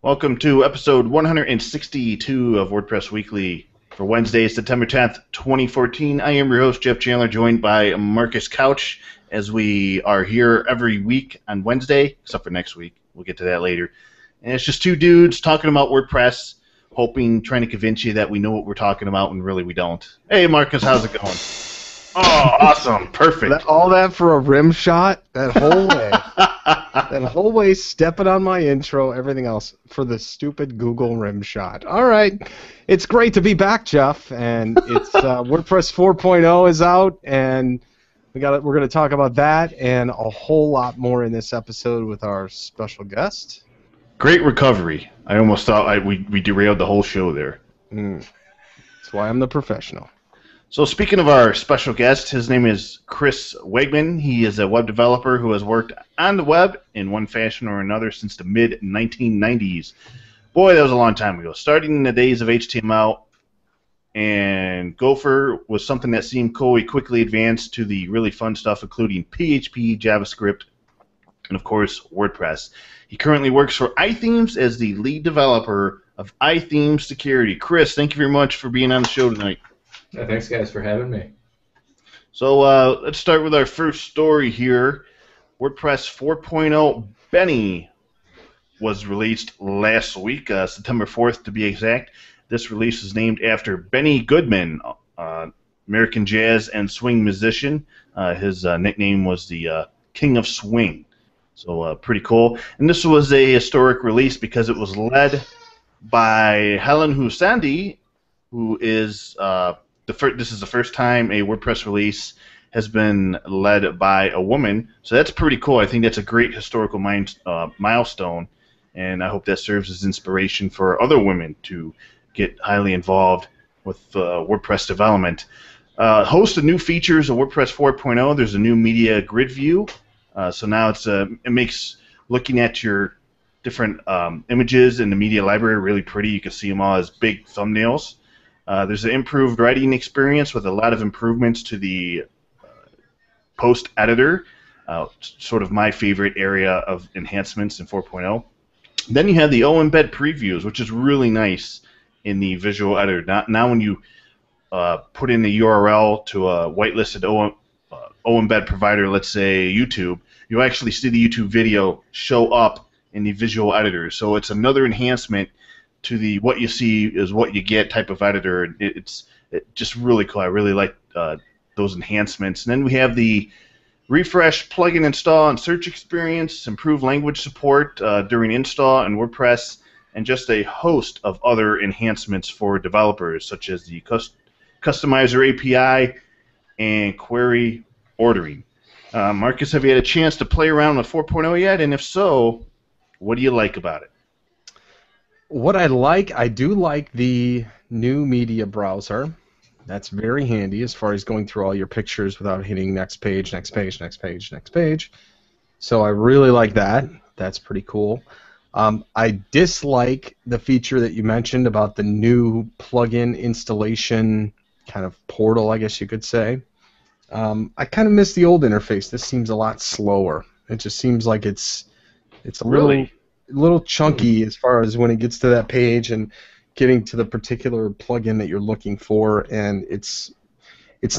Welcome to episode 162 of WordPress Weekly for Wednesday, September 10th, 2014. I am your host, Jeff Chandler, joined by Marcus Couch, as we are here every week on Wednesday, except for next week. We'll get to that later. And it's just two dudes talking about WordPress, trying to convince you that we know what we're talking about, when really we don't. Hey, Marcus, how's it going? Oh, awesome. Perfect. All that for a rim shot? That whole way. That whole way stepping on my intro, everything else for the stupid Google rim shot. All right. It's great to be back, Jeff. And it's WordPress 4.0 is out, and we're going to talk about that and a whole lot more in this episode with our special guest. Great recovery. I almost thought we derailed the whole show there. That's why I'm the professional. So speaking of our special guest, his name is Chris Wiegman. He is a web developer who has worked on the web in one fashion or another since the mid-1990s. Boy, that was a long time ago. Starting in the days of HTML and Gopher was something that seemed cool. He quickly advanced to the really fun stuff, including PHP, JavaScript, and of course, WordPress. He currently works for iThemes as the lead developer of iThemes Security. Chris, thank you very much for being on the show tonight. Yeah, thanks, guys, for having me. So let's start with our first story here. WordPress 4.0 Benny was released last week, September 4th to be exact. This release is named after Benny Goodman, American jazz and swing musician. His nickname was the King of Swing. So pretty cool. And this was a historic release because it was led by Helen Husandi, who is... this is the first time a WordPress release has been led by a woman, so that's pretty cool. I think that's a great historical milestone, and I hope that serves as inspiration for other women to get highly involved with WordPress development. Host of new features of WordPress 4.0. There's a new media grid view, so now it makes looking at your different images in the media library really pretty. You can see them all as big thumbnails. There's an improved writing experience with a lot of improvements to the post editor, sort of my favorite area of enhancements in 4.0. Then you have the O-embed previews, which is really nice in the visual editor. Now when you put in the URL to a whitelisted O-embed provider, let's say YouTube, you'll actually see the YouTube video show up in the visual editor. So it's another enhancement to the what you see is what you get type of editor. It's just really cool. I really like those enhancements. And then we have the refresh plugin install and search experience, improved language support during install in WordPress, and just a host of other enhancements for developers, such as the customizer API and query ordering. Marcus, have you had a chance to play around with 4.0 yet? And if so, what do you like about it? What I do like the new media browser. That's very handy as far as going through all your pictures without hitting next page, next page, next page, next page. So I really like that. That's pretty cool. I dislike the feature that you mentioned about the new plugin installation kind of portal, I guess you could say. I kind of miss the old interface. This seems a lot slower. It just seems like it's a little chunky as far as when it gets to that page and getting to the particular plugin that you're looking for, and it's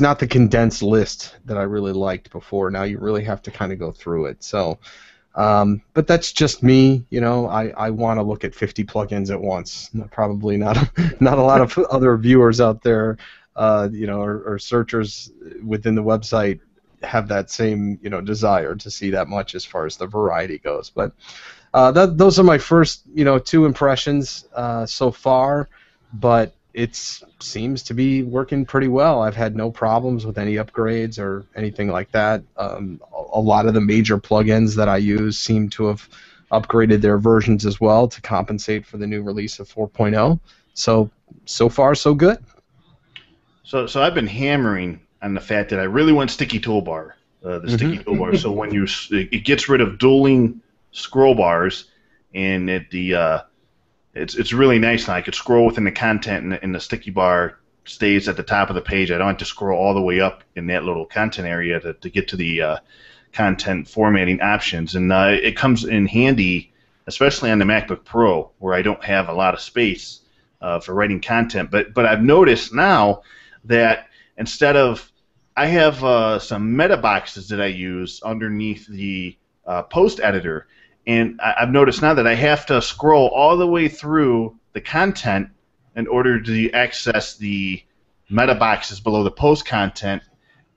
not the condensed list that I really liked before. Now you really have to kind of go through it. So, but that's just me. You know, I want to look at 50 plugins at once. Probably not a lot of other viewers out there, or searchers within the website have that same desire to see that much as far as the variety goes. But those are my first, two impressions so far, but it seems to be working pretty well. I've had no problems with any upgrades or anything like that. A lot of the major plugins that I use seem to have upgraded their versions as well to compensate for the new release of 4.0. So far, so good. So I've been hammering on the fact that I really want sticky toolbar, sticky toolbar. So when it gets rid of dueling scroll bars, and it's really nice now. I could scroll within the content, and the sticky bar stays at the top of the page. I don't have to scroll all the way up in that little content area to get to the content formatting options, and it comes in handy especially on the MacBook Pro, where I don't have a lot of space for writing content. But I've noticed now that instead of I have some meta boxes that I use underneath the post editor, and I've noticed now that I have to scroll all the way through the content in order to access the meta boxes below the post content.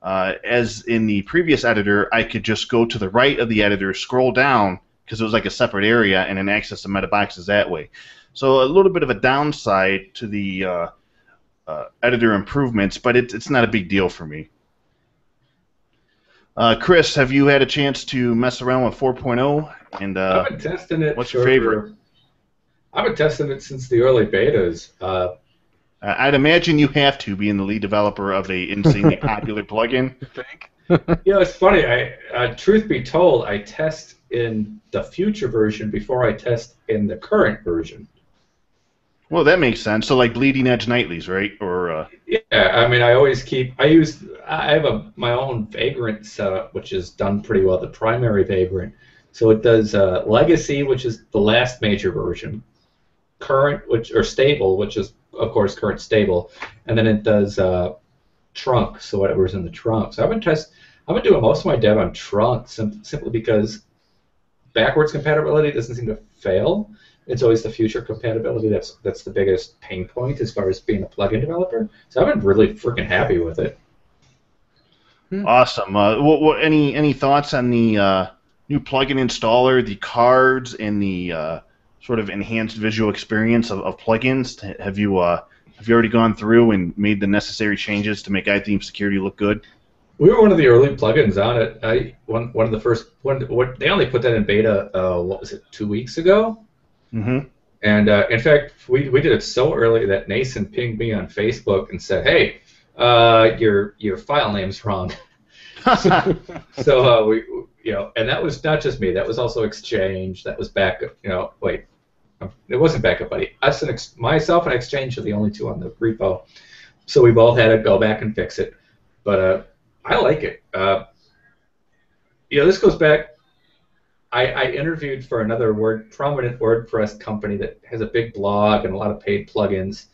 As in the previous editor, I could just go to the right of the editor, scroll down, because it was like a separate area, and then access the meta boxes that way. So a little bit of a downside to the editor improvements, but it's not a big deal for me. Chris, have you had a chance to mess around with 4.0? And I've been testing it. what's your favorite? I've been testing it since the early betas. I'd imagine you have to, being the lead developer of a insanely popular plugin. It's funny. Truth be told, I test in the future version before I test in the current version. Well, that makes sense. So like bleeding edge nightlies, right? Or yeah, I mean, I have my own Vagrant setup, which is done pretty well. The primary Vagrant, so it does Legacy, which is the last major version, current, or stable, which is of course current stable, and then it does trunk, so whatever's in the trunk. So I've been doing most of my dev on trunk simply because backwards compatibility doesn't seem to fail. It's always the future compatibility that's the biggest pain point as far as being a plugin developer. So I've been really freaking happy with it. Awesome. Any thoughts on the new plugin installer, the cards, and the sort of enhanced visual experience of plugins? Have you already gone through and made the necessary changes to make iThemes security look good? We were one of the early plugins on it. One of the first. They only put that in beta. What was it? 2 weeks ago. Mm-hmm. And in fact, we did it so early that Nason pinged me on Facebook and said, "Hey, your file name's wrong." So we, and that was not just me. That was also Exchange. That was Backup. It wasn't Backup Buddy. Myself and Exchange are the only two on the repo. So we both had to go back and fix it. But I like it. This goes back. I interviewed for another prominent WordPress company that has a big blog and a lot of paid plugins.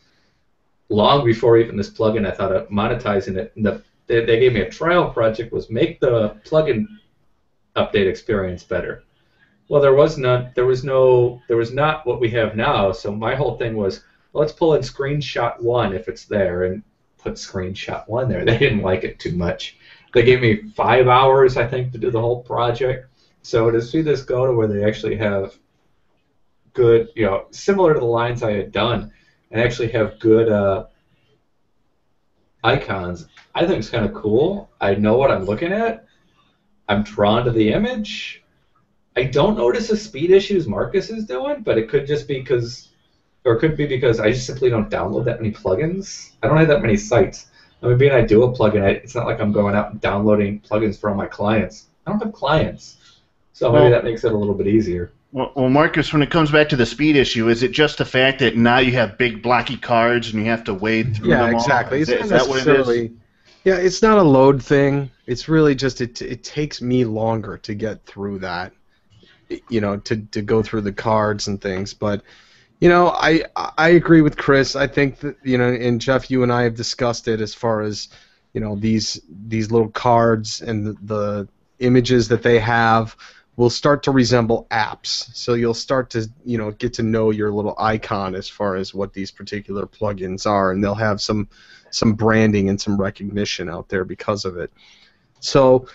Long before even this plugin, I thought of monetizing it. And they gave me a trial project, was make the plugin update experience better. Well, there was not what we have now. So my whole thing was, let's pull in screenshot 1 if it's there, and put screenshot 1 there. They didn't like it too much. They gave me 5 hours, I think, to do the whole project. So to see this go to where they actually have good, similar to the lines I had done, and actually have good icons, I think it's kind of cool. I know what I'm looking at. I'm drawn to the image. I don't notice the speed issues Marcus is doing, but it could just be because I just simply don't download that many plugins. I don't have that many sites. I mean, being I do a plugin, it's not like I'm going out and downloading plugins for all my clients. I don't have clients. So maybe that makes it a little bit easier. Well, Marcus, when it comes back to the speed issue, is it just the fact that now you have big blocky cards and you have to wade through them all? Yeah, exactly. Is that what it is? Yeah, it's not a load thing. It's really just it takes me longer to get through that, to go through the cards and things. But, I agree with Chris. I think that, and Jeff, you and I have discussed it as far as, these little cards and the images that they have will start to resemble apps. So you'll start to, get to know your little icon as far as what these particular plugins are, and they'll have some branding and some recognition out there because of it. So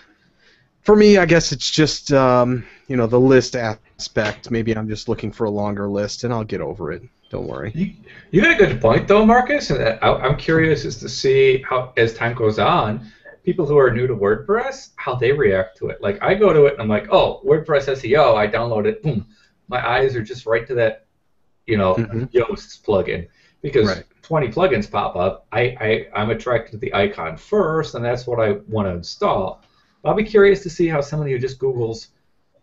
for me, I guess it's just, the list aspect. Maybe I'm just looking for a longer list, and I'll get over it. Don't worry. You got a good point, though, Marcus. And I'm curious as to see how, as time goes on, people who are new to WordPress, how they react to it. Like, I go to it and I'm like, oh, WordPress SEO, I download it, boom. My eyes are just right to that, Yoast plugin. Because 20 plugins pop up, I'm attracted to the icon first, and that's what I want to install. I'll be curious to see how somebody who just Googles,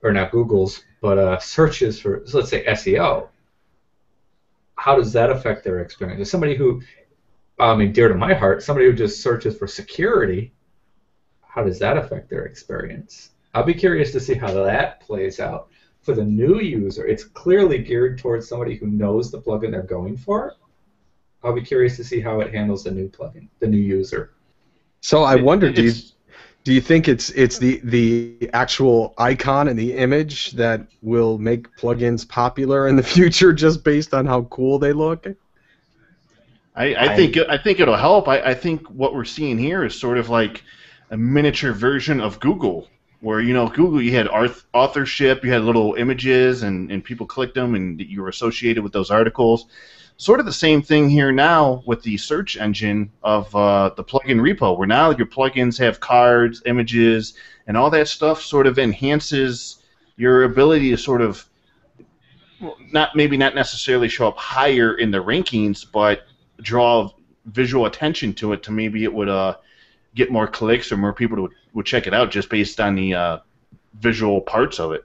or not Googles, but searches for, so let's say SEO, how does that affect their experience? As somebody who, dear to my heart, somebody who just searches for security, how does that affect their experience? I'll be curious to see how that plays out. for the new user, it's clearly geared towards somebody who knows the plugin they're going for. I'll be curious to see how it handles the new plugin, the new user. So I wonder, It's do you think it's the actual icon and the image that will make plugins popular in the future just based on how cool they look? I think it'll help. I think what we're seeing here is sort of like a miniature version of Google, where Google, you had authorship, you had little images, and people clicked them, and you were associated with those articles. Sort of the same thing here now with the search engine of the plugin repo, where now your plugins have cards, images, and all that stuff sort of enhances your ability to sort of maybe not necessarily show up higher in the rankings, but draw visual attention to it. To maybe it would get more clicks or more people would check it out just based on the visual parts of it.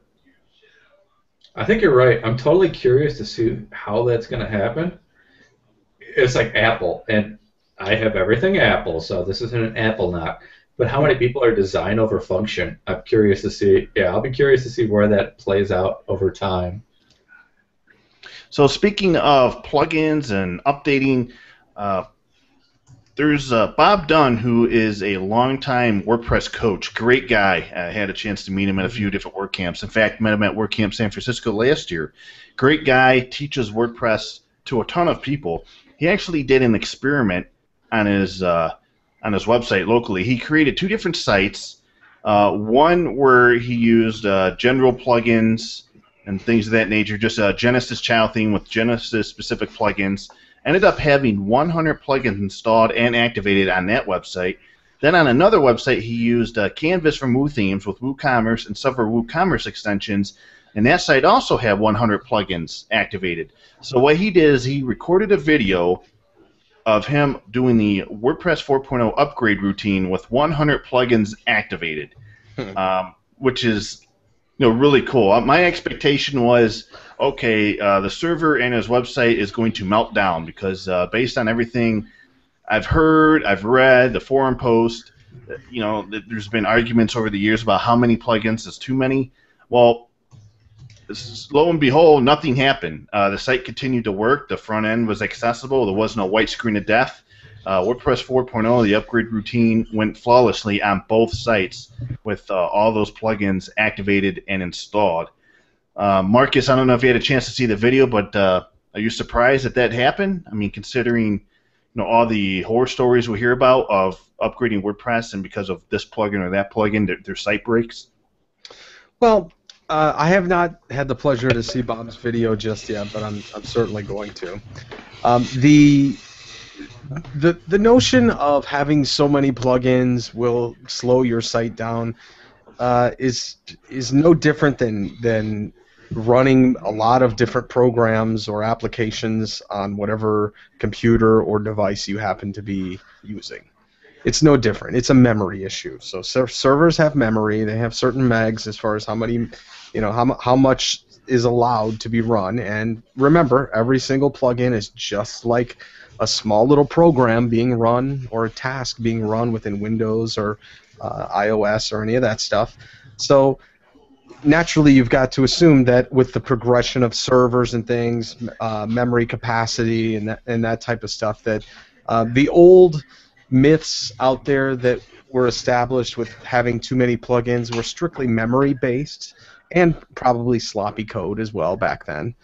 I think you're right. I'm totally curious to see how that's going to happen. It's like Apple, and I have everything Apple, so this isn't an Apple knock. But how many people are design over function? I'm curious to see. Yeah, I'll be curious to see where that plays out over time. So speaking of plugins and updating, there's Bob Dunn, who is a longtime WordPress coach. Great guy. I had a chance to meet him at a few different WordCamps. In fact, met him at WordCamp San Francisco last year. Great guy, teaches WordPress to a ton of people. He actually did an experiment on his website locally. He created 2 different sites. One where he used general plugins and things of that nature, just a Genesis child theme with Genesis-specific plugins. Ended up having 100 plugins installed and activated on that website. Then on another website, he used Canvas from iThemes with WooCommerce and several WooCommerce extensions, and that site also had 100 plugins activated. So what he did is he recorded a video of him doing the WordPress 4.0 upgrade routine with 100 plugins activated, which is really cool. My expectation was, okay, the server and his website is going to melt down because based on everything I've heard, I've read, the forum post, there's been arguments over the years about how many plugins is too many. Well, lo and behold, nothing happened. The site continued to work. The front end was accessible. There was no white screen of death. WordPress 4.0, the upgrade routine, went flawlessly on both sites with all those plugins activated and installed. Marcus, I don't know if you had a chance to see the video, but are you surprised that happened? I mean, considering all the horror stories we hear about of upgrading WordPress and because of this plugin or that plugin, their site breaks. Well, I have not had the pleasure to see Bob's video just yet, but I'm certainly going to. The notion of having so many plugins will slow your site down is no different than running a lot of different programs or applications on whatever computer or device you happen to be using. It's no different. It's a memory issue. So servers have memory. They have certain megs as far as how many, how much is allowed to be run. And remember, every single plugin is just like a small little program being run or a task being run within Windows or iOS or any of that stuff. So naturally, you've got to assume that with the progression of servers and things, memory capacity and that type of stuff, that the old myths out there that were established with having too many plugins were strictly memory-based and probably sloppy code as well back then.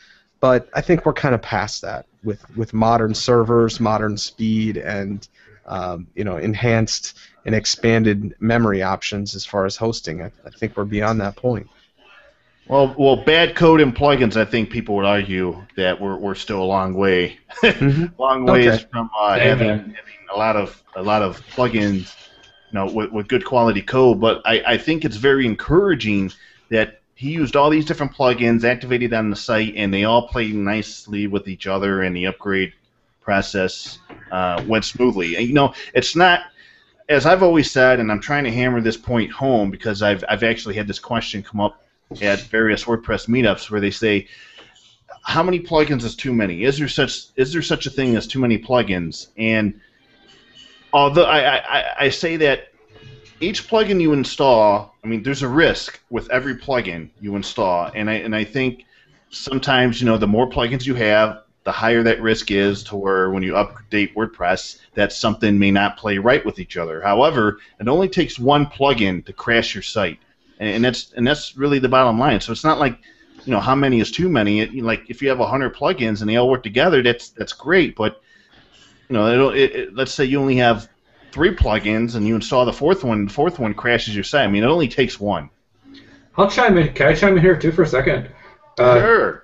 But I think we're kind of past that with modern servers, modern speed, and enhanced and expanded memory options as far as hosting. I think we're beyond that point. Well, bad code and plugins, I think people would argue that we're still a long way, long ways from having a lot of plugins, with good quality code. But I think it's very encouraging that he used all these different plugins activated on the site, and they all played nicely with each other, and the upgrade process went smoothly. And it's not, as I've always said, and I'm trying to hammer this point home because I've actually had this question come up at various WordPress meetups where they say, how many plugins is too many? Is there such a thing as too many plugins? And although I say that each plugin you install, I mean, there's a risk with every plugin you install, and I think sometimes the more plugins you have, the higher that risk is to where when you update WordPress, that something may not play right with each other. However, it only takes one plugin to crash your site, and that's really the bottom line. So it's not like how many is too many. Like if you have 100 plugins and they all work together, that's great. But let's say you only have 3 plugins and you install the fourth one crashes your site. I mean, it only takes one. I'll chime in. Can I chime in here too for a second? Sure.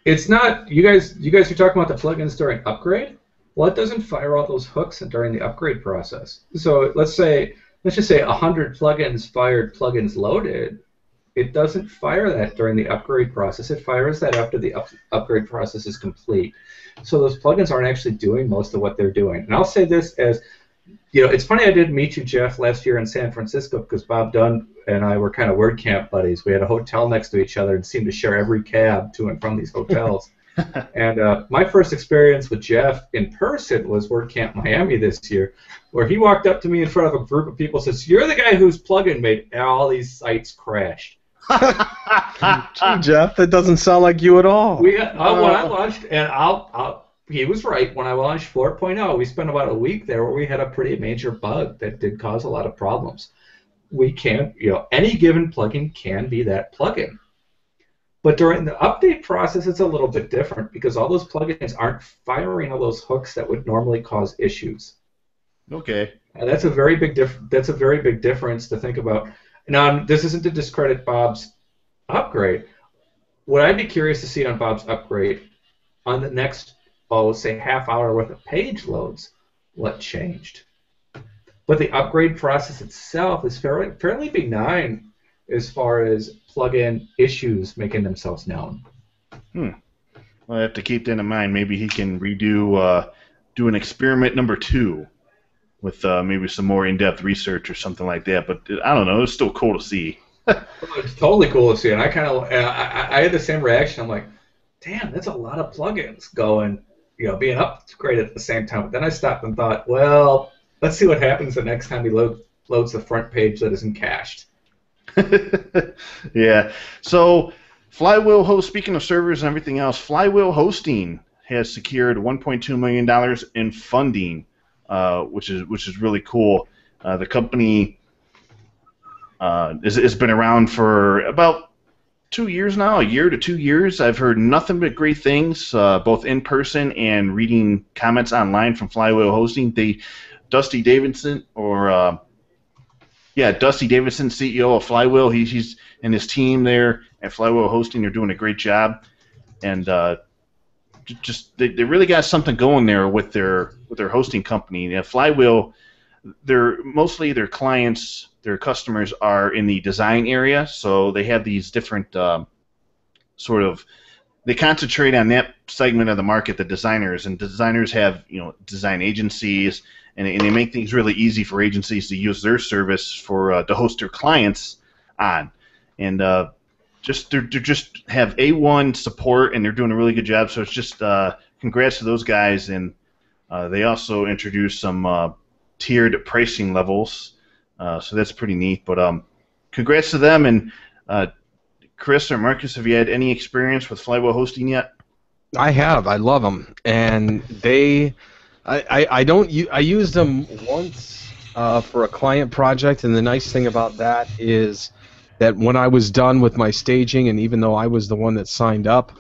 It's not you guys are talking about the plugins during upgrade. Well, it doesn't fire all those hooks during the upgrade process. So let's just say 100 plugins fired plugins loaded. It doesn't fire that during the upgrade process. It fires that after the upgrade process is complete. So those plugins aren't actually doing most of what they're doing. And I'll say this as, it's funny I didn't meet you, Jeff, last year in San Francisco because Bob Dunn and I were kind of WordCamp buddies. We had a hotel next to each other and seemed to share every cab to and from these hotels. And my first experience with Jeff in person was WordCamp Miami this year, where he walked up to me in front of a group of people and says, "You're the guy whose plugin made all these sites crash." Gee, Jeff, that doesn't sound like you at all. When I launched, and he was right. When I launched 4.0, we spent about a week there where we had a pretty major bug that did cause a lot of problems. We can't, any given plugin can be that plugin. But during the update process, it's a little bit different because all those plugins aren't firing all those hooks that would normally cause issues. Okay. And that's a very big difference to think about. Now, this isn't to discredit Bob's upgrade. What I'd be curious to see on Bob's upgrade, on the next, say half hour worth of page loads, what changed? But the upgrade process itself is fairly benign as far as plugin issues making themselves known. Well, I have to keep that in mind. Maybe he can do an experiment number 2 with maybe some more in-depth research or something like that. But I don't know. It's still cool to see. It's totally cool to see, and I I had the same reaction. I'm like, damn, that's a lot of plugins going, being upgraded at the same time. But then I stopped and thought, well, let's see what happens the next time he loads the front page that isn't cached. Yeah. So Flywheel Host, speaking of servers and everything else, Flywheel Hosting has secured $1.2 million in funding, which is really cool. The company has been around for about 2 years now, a year to 2 years. I've heard nothing but great things, both in person and reading comments online from Flywheel Hosting. Dusty Davidson, Dusty Davidson, CEO of Flywheel, he's and his team there at Flywheel Hosting are doing a great job, and they really got something going there with their hosting company. Flywheel, mostly their clients, their customers are in the design area, so they have these different they concentrate on that segment of the market, the designers, and designers have design agencies, and they make things really easy for agencies to use their service to host their clients on, and they just have A1 support, and they're doing a really good job. So it's just congrats to those guys, and they also introduced some tiered pricing levels, so that's pretty neat. But congrats to them, and Chris or Marcus, have you had any experience with Flywheel Hosting yet? I have. I love them, and I used them once for a client project, and the nice thing about that is that when I was done with my staging, and even though I was the one that signed up,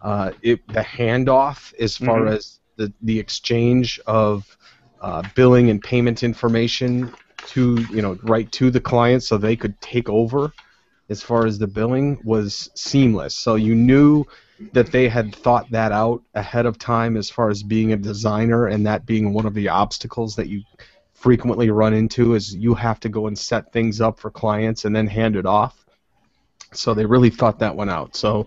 the handoff as far as the exchange of billing and payment information to right to the client, so they could take over as far as the billing, was seamless. So you knew that they had thought that out ahead of time as far as being a designer, and that being one of the obstacles that you frequently run into is you have to go and set things up for clients and then hand it off. So they really thought that one out. So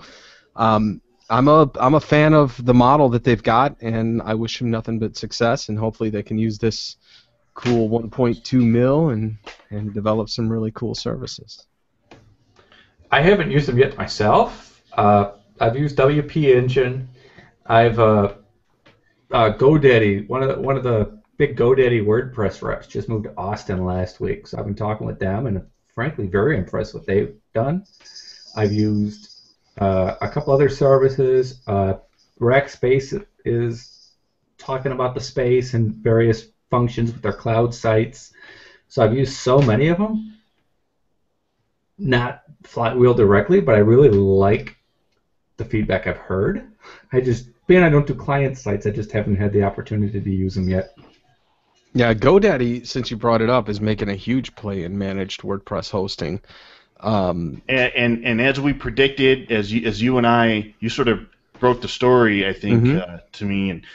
I'm a fan of the model that they've got, and I wish them nothing but success, and hopefully they can use this cool 1.2 mil and develop some really cool services. I haven't used them yet myself. I've used WP Engine. I've GoDaddy. One of the big GoDaddy WordPress reps just moved to Austin last week, so I've been talking with them, and frankly, very impressed with what they've done. I've used a couple other services. Rackspace is talking about the space and various functions with their cloud sites. So I've used so many of them. Not Flywheel directly, but I really like the feedback I've heard. I don't do client sites. I just haven't had the opportunity to use them yet. Yeah, GoDaddy, since you brought it up, is making a huge play in managed WordPress hosting. And as we predicted, as you and I, you sort of broke the story, I think, to me, and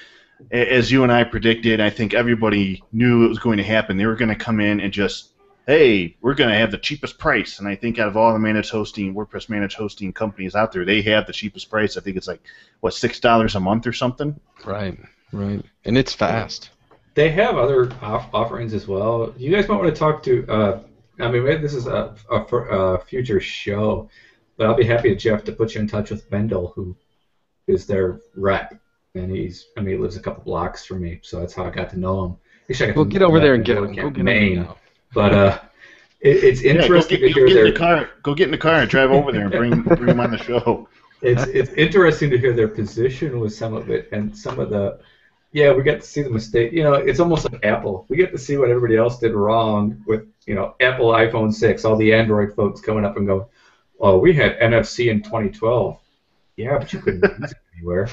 as you and I predicted, I think everybody knew it was going to happen. They were going to come in and just, hey, we're going to have the cheapest price. And I think out of all the managed hosting, WordPress managed hosting companies out there, they have the cheapest price. I think it's like, what, $6 a month or something? Right. And it's fast. They have other offerings as well. You guys might want to talk to, maybe this is a future show, but I'll be happy, Jeff, to put you in touch with Bendel, who is their rep. And he lives a couple blocks from me, so that's how I got to know him. Well, get over there and get him. Go get Maine. him now. But it's interesting to hear Go get in the car and drive over there and bring him on the show. It's interesting to hear their position with some of it and some of the. Yeah, we get to see the mistake. It's almost like Apple. We get to see what everybody else did wrong with, Apple iPhone 6. All the Android folks coming up and going, "Oh, we had NFC in 2012." Yeah, but you couldn't use it anywhere.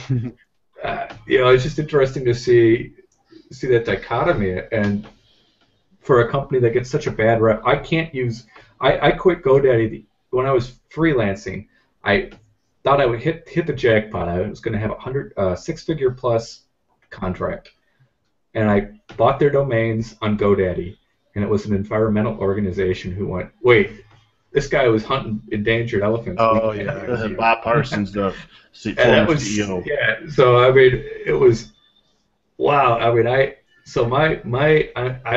It's just interesting to see that dichotomy. And for a company that gets such a bad rep, I quit GoDaddy when I was freelancing. I thought I would hit the jackpot. I was going to have a six-figure plus contract, and I bought their domains on GoDaddy, and it was an environmental organization who went, wait, this guy was hunting endangered elephants. Oh yeah, Bob Parsons, the former CEO. Yeah, so it was wow. I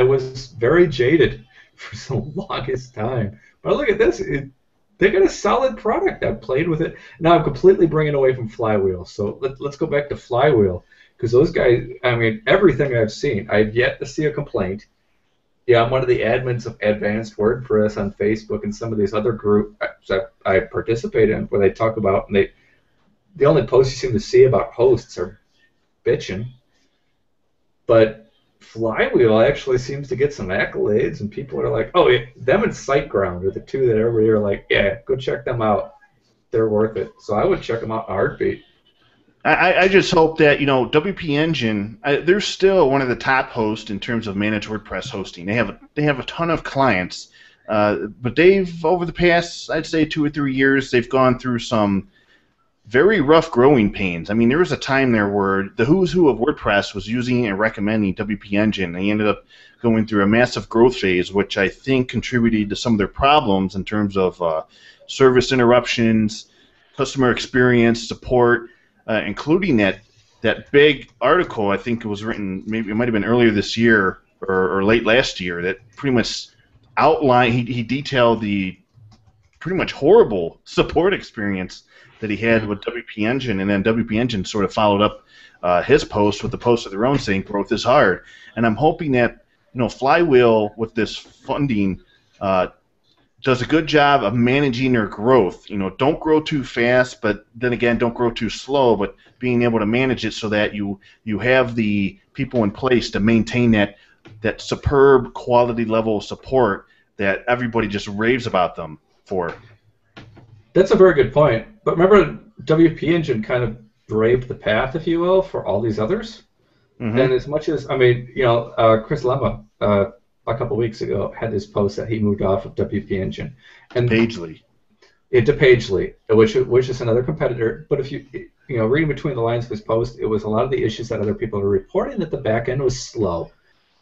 was very jaded for the longest time, but look at this. They got a solid product. I've played with it. Now I'm completely bringing away from Flywheel. So let's go back to Flywheel. Because those guys, everything I've seen, I've yet to see a complaint. Yeah, I'm one of the admins of Advanced WordPress on Facebook and some of these other groups that I participate in where they talk about, and the only posts you seem to see about hosts are bitching. But Flywheel actually seems to get some accolades, and people are like, oh, them and SiteGround are the two that everybody are like, yeah, go check them out. They're worth it. So I would check them out in a heartbeat. I just hope that, WP Engine, they're still one of the top hosts in terms of managed WordPress hosting. They have a ton of clients, but they've, over the past, I'd say 2 or 3 years, they've gone through some very rough growing pains. There was a time there where the who's who of WordPress was using and recommending WP Engine. They ended up going through a massive growth phase, which I think contributed to some of their problems in terms of service interruptions, customer experience, support. Including that big article, I think it was written, maybe it might have been earlier this year or late last year, that pretty much outlined, he detailed the pretty much horrible support experience that he had with WP Engine, and then WP Engine sort of followed up his post with a post of their own saying growth is hard. And I'm hoping that Flywheel with this funding does a good job of managing their growth. Don't grow too fast, but then again, don't grow too slow, but being able to manage it so that you have the people in place to maintain that superb quality level of support that everybody just raves about them for. That's a very good point. But remember, WP Engine kind of braved the path, if you will, for all these others. Mm-hmm. And as much as, Chris Lemma, a couple of weeks ago, had this post that he moved off of WP Engine. And Pagely. Into Pagely, which is another competitor. But if you reading between the lines of his post, it was a lot of the issues that other people are reporting that the back end was slow.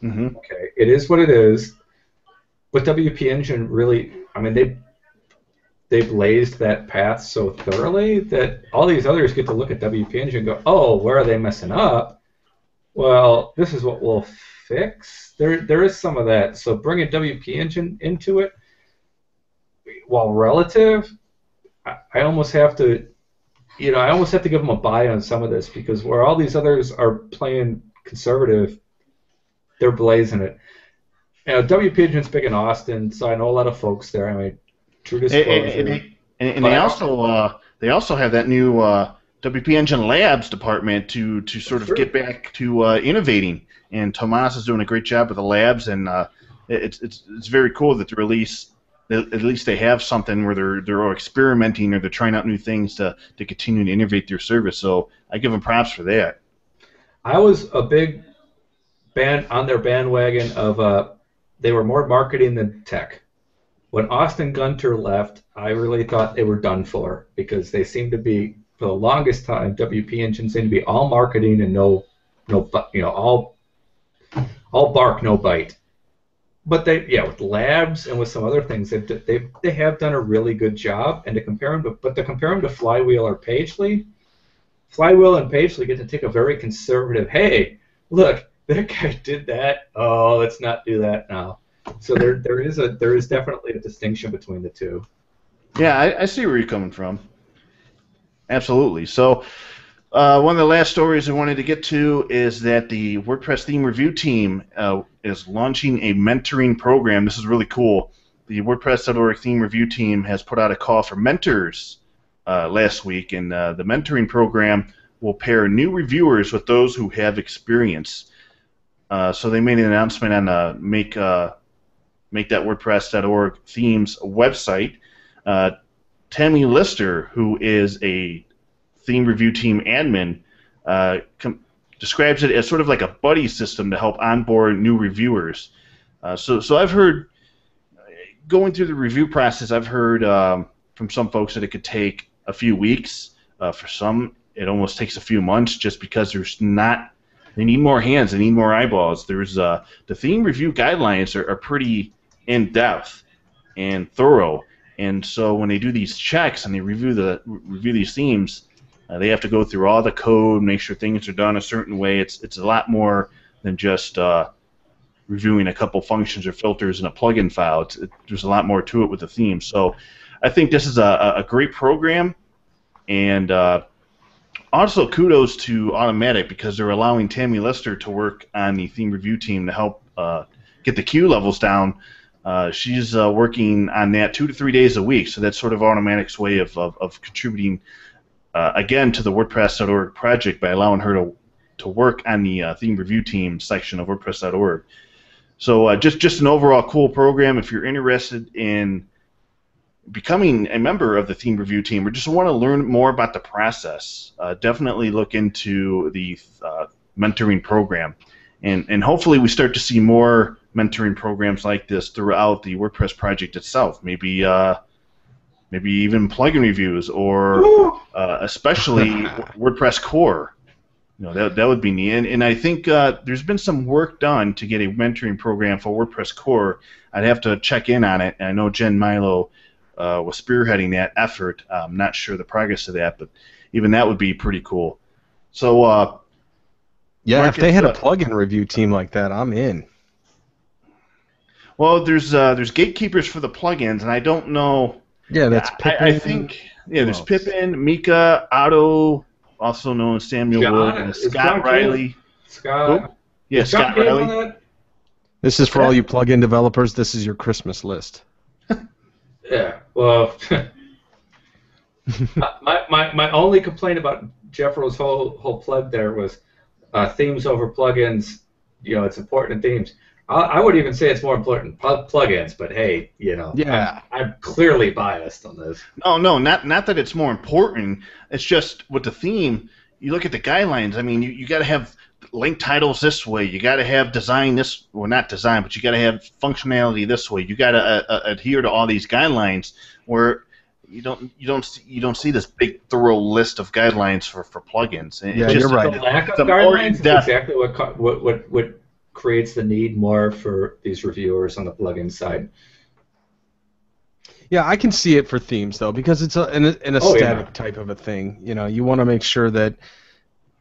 Mm-hmm. Okay, it is what it is. But WP Engine really, they blazed that path so thoroughly that all these others get to look at WP Engine and go, oh, where are they messing up? Well, this is what we'll fix. There is some of that. So bringing WP Engine into it, while relative, I almost have to, give them a buy on some of this, because where all these others are playing conservative, they're blazing it. You know, WP Engine's big in Austin, so I know a lot of folks there. I mean, true disclosure. And But they I don't. also have that new WP Engine Labs department to sort of Sure. get back to innovating. And Tomas is doing a great job with the labs, and it's very cool that at least they have something where they're experimenting or they're trying out new things to continue to innovate their service. So I give them props for that. I was a big on their bandwagon of they were more marketing than tech. When Austin Gunter left, I really thought they were done for because they seemed to be for the longest time WP Engine seemed to be all marketing and all bark no bite. But with labs and with some other things they have done a really good job. And to compare them to Flywheel or Pagely, Flywheel and Pagely get to take a very conservative. Hey, look, that guy did that. Oh, let's not do that now. So there is definitely a distinction between the two. Yeah, I see where you're coming from. Absolutely. So one of the last stories I wanted to get to is that the WordPress theme review team is launching a mentoring program. This is really cool. The WordPress.org theme review team has put out a call for mentors last week, and the mentoring program will pair new reviewers with those who have experience. So they made an announcement on Make That WordPress.org themes website. Tammy Lister, who is a theme review team admin, describes it as sort of like a buddy system to help onboard new reviewers. So I've heard, going through the review process, I've heard from some folks that it could take a few weeks. For some, it almost takes a few months just because they need more hands, they need more eyeballs. The theme review guidelines are pretty in-depth and thorough. And so when they do these checks and they review these themes, they have to go through all the code, make sure things are done a certain way. It's a lot more than just reviewing a couple functions or filters in a plugin file. There's a lot more to it with the theme. So I think this is a great program, and also kudos to Automatic because they're allowing Tammy Lister to work on the theme review team to help get the queue levels down. She's working on that 2 to 3 days a week, so that's sort of Automatic's way of contributing again to the WordPress.org project by allowing her to work on the theme review team section of WordPress.org. So just an overall cool program. If you're interested in becoming a member of the theme review team or just want to learn more about the process, definitely look into the mentoring program. And hopefully we start to see more mentoring programs like this throughout the WordPress project itself. Maybe even plugin reviews, or especially WordPress core. That would be neat. And I think there's been some work done to get a mentoring program for WordPress core. I'd have to check in on it. And I know Jen Milo was spearheading that effort. I'm not sure the progress of that, but even that would be pretty cool. So yeah, Marcus, if they had a plugin review team like that, I'm in. Well, there's gatekeepers for the plugins, and I don't know. Yeah, that's Pippin. I think there's Pippin, Mika, Otto, also known as Samuel Wood, and Scott Riley. Scott. Yeah, Scott Riley. This is for all you plugin developers. This is your Christmas list. Yeah. Well, my only complaint about Jeffro's whole plug there was themes over plugins. It's important in themes. I would even say it's more important plugins, but hey, Yeah. I'm clearly biased on this. No, not that it's more important. It's just with the theme, you look at the guidelines. I mean, you got to have link titles this way. You got to have design this, well, not design, but you got to have functionality this way. You got to adhere to all these guidelines. Where you don't see this big thorough list of guidelines for plugins. Yeah, you're right. The lack of guidelines is exactly what creates the need more for these reviewers on the plugin side. Yeah, I can see it for themes though, because it's an aesthetic type of a thing. You want to make sure that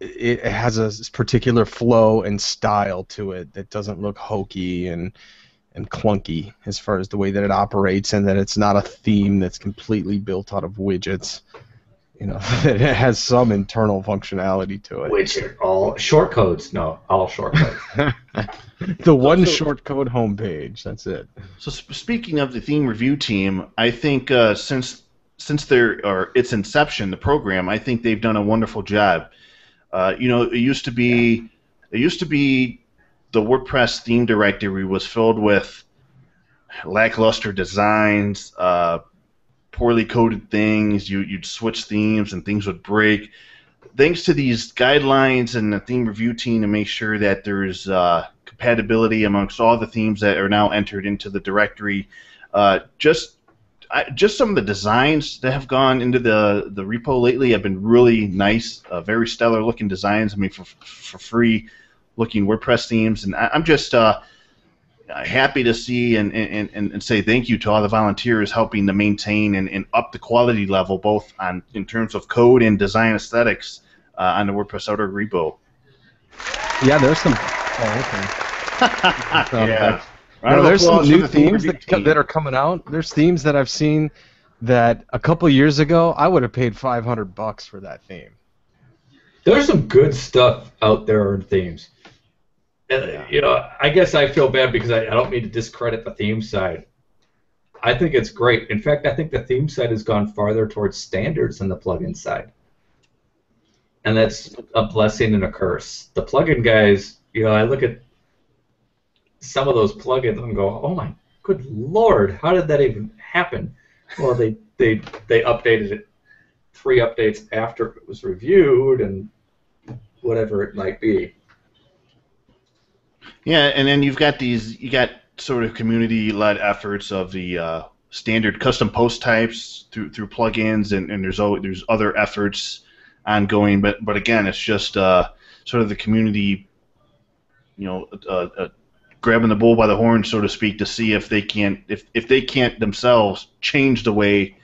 it has a particular flow and style to it that doesn't look hokey and clunky as far as the way that it operates, and that it's not a theme that's completely built out of widgets. You know, it has some internal functionality to it. Which are all short codes. No, all short codes. The one short code homepage. That's it. So speaking of the theme review team, I think since its inception, the program, I think they've done a wonderful job. It used to be the WordPress theme directory was filled with lackluster designs, poorly coded things. You'd switch themes and things would break. Thanks to these guidelines and the theme review team to make sure that there's compatibility amongst all the themes that are now entered into the directory. Just some of the designs that have gone into the repo lately have been really nice, very stellar looking designs. I mean, for free looking WordPress themes, and I'm just happy to see and say thank you to all the volunteers helping to maintain and up the quality level, both in terms of code and design aesthetics on the WordPress Outer repo. Yeah, there's some. Oh, okay. Yeah. There's some new themes that are coming out. There's themes that I've seen that a couple years ago I would have paid $500 for that theme. There's some good stuff out there in themes. And, I guess I feel bad because I don't mean to discredit the theme side. I think it's great. In fact, I think the theme side has gone farther towards standards than the plugin side. And that's a blessing and a curse. The plugin guys, I look at some of those plugins and go, oh my good Lord, how did that even happen? Well, they updated it 3 updates after it was reviewed and whatever it might be. Yeah, and then you got sort of community-led efforts of the standard custom post types through plugins, and there's other efforts ongoing, but again, it's just sort of the community, grabbing the bull by the horn, so to speak, to see if they can't themselves change the way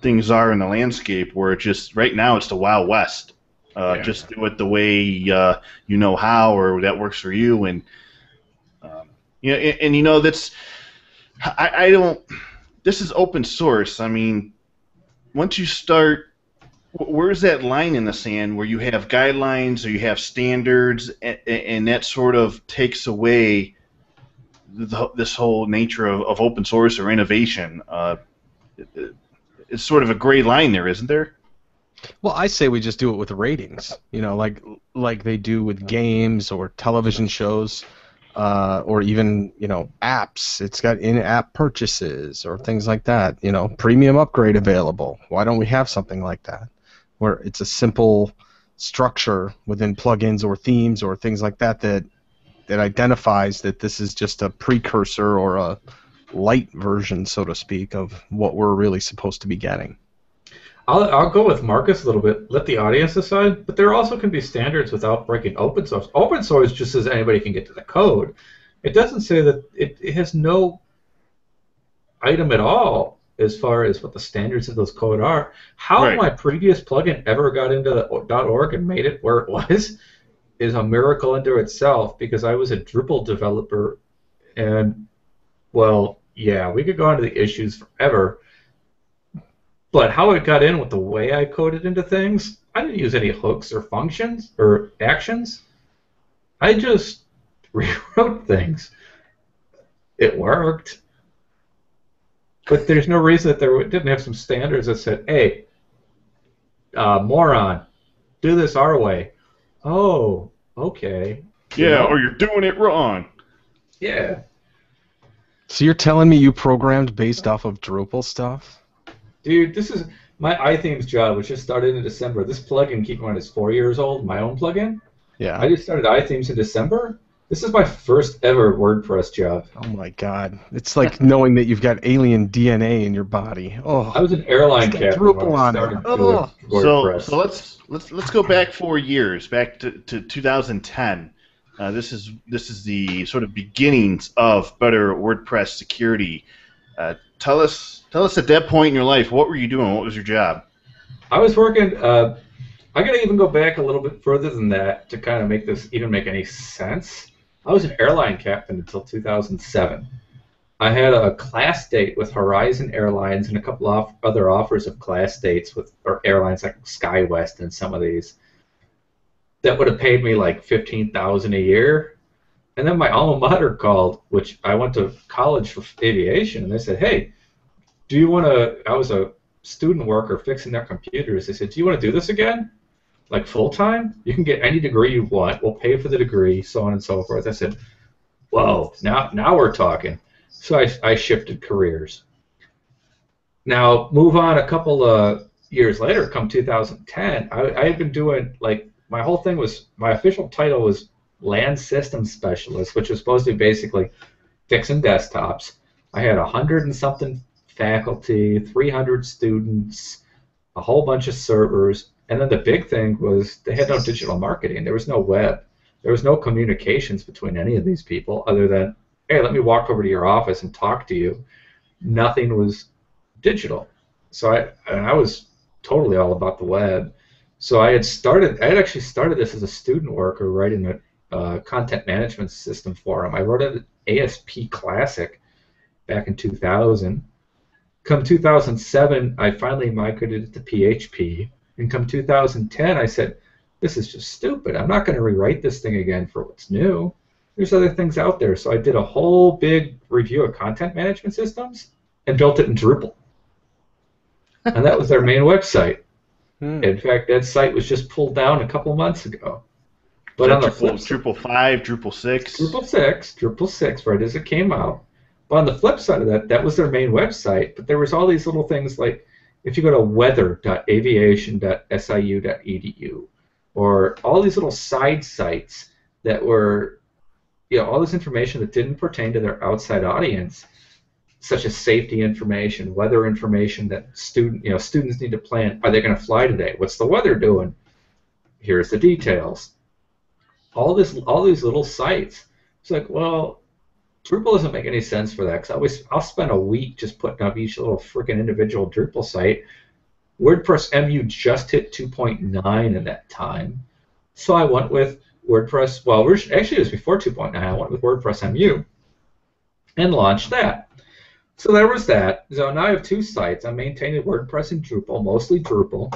things are in the landscape, where it just right now it's the Wild West. Just do it the way you know how, or that works for you, and that's I don't. This is open source. I mean, once you start, where's that line in the sand where you have guidelines or you have standards, and that sort of takes away this whole nature of open source or innovation? It's sort of a gray line there, isn't there? Well, I say we just do it with ratings, like they do with games or television shows, or even apps. It's got in-app purchases or things like that. Premium upgrade available. Why don't we have something like that, where it's a simple structure within plugins or themes or things like that identifies that this is just a precursor or a light version, so to speak, of what we're really supposed to be getting. I'll go with Marcus a little bit. Let the audience decide. But there also can be standards without breaking open source. Open source just says anybody can get to the code. It doesn't say that it has no item at all as far as what the standards of those code are. How my previous plugin ever got into the .org and made it where it was is a miracle unto itself, because I was a Drupal developer, and we could go into the issues forever. But how it got in with the way I coded into things, I didn't use any hooks or functions or actions. I just rewrote things. It worked. But there's no reason that it didn't have some standards that said, hey, moron, do this our way. Oh, okay. Yeah, or you're doing it wrong. Yeah. So you're telling me you programmed based off of Drupal stuff? Dude, this is my iThemes job, which just started in December. This plugin, keep in mind, is 4 years old, my own plugin. Yeah. I just started iThemes in December. This is my first ever WordPress job. Oh my God. It's like knowing that you've got alien DNA in your body. Oh. I was an airline captain Drupal when I on started it. doing WordPress. So let's go back 4 years, back to 2010. This is the sort of beginnings of better WordPress security. Tell us at that point in your life, what were you doing? What was your job? I was working. I got to even go back a little bit further than that to kind of make this even make any sense. I was an airline captain until 2007. I had a class date with Horizon Airlines and a couple of other offers of class dates with or airlines like SkyWest and some of these that would have paid me like $15,000 a year. And then my alma mater called, which I went to college for aviation, and they said, "Hey, do you want to?" I was a student worker fixing their computers. They said, "Do you want to do this again, like full time? You can get any degree you want. We'll pay for the degree, so on and so forth." I said, "Whoa, now we're talking." So I shifted careers. Now move on a couple of years later, come 2010, I had been doing like my whole thing was my official title was land systems specialist, which was supposed to be basically fixing desktops. I had 100 and something faculty, 300 students, a whole bunch of servers, and then the big thing was they had no digital marketing. There was no web. There was no communications between any of these people other than, "Hey, let me walk over to your office and talk to you." Nothing was digital. So I was totally all about the web. So I had actually started this as a student worker writing a content management system for them. I wrote an ASP Classic back in 2000. Come 2007, I finally migrated it to PHP. And come 2010, I said, "This is just stupid. I'm not going to rewrite this thing again for what's new. There's other things out there." So I did a whole big review of content management systems and built it in Drupal. And that was their main website. In fact, that site was just pulled down a couple months ago. But on the flip side, Drupal 5, Drupal 6? Drupal 6, right as it came out. But on the flip side of that, that was their main website. But there was all these little things like if you go to weather.aviation.siu.edu, or all these little side sites that were, all this information that didn't pertain to their outside audience, such as safety information, weather information that students need to plan. Are they going to fly today? What's the weather doing? Here's the details. All these little sites. It's like, well, Drupal doesn't make any sense for that because I'll spend a week just putting up each little freaking individual Drupal site. WordPress MU just hit 2.9 in that time, so I went with WordPress. Well, actually it was before 2.9. I went with WordPress MU and launched that. So there was that. So now I have two sites. I'm maintaining WordPress and Drupal, mostly Drupal,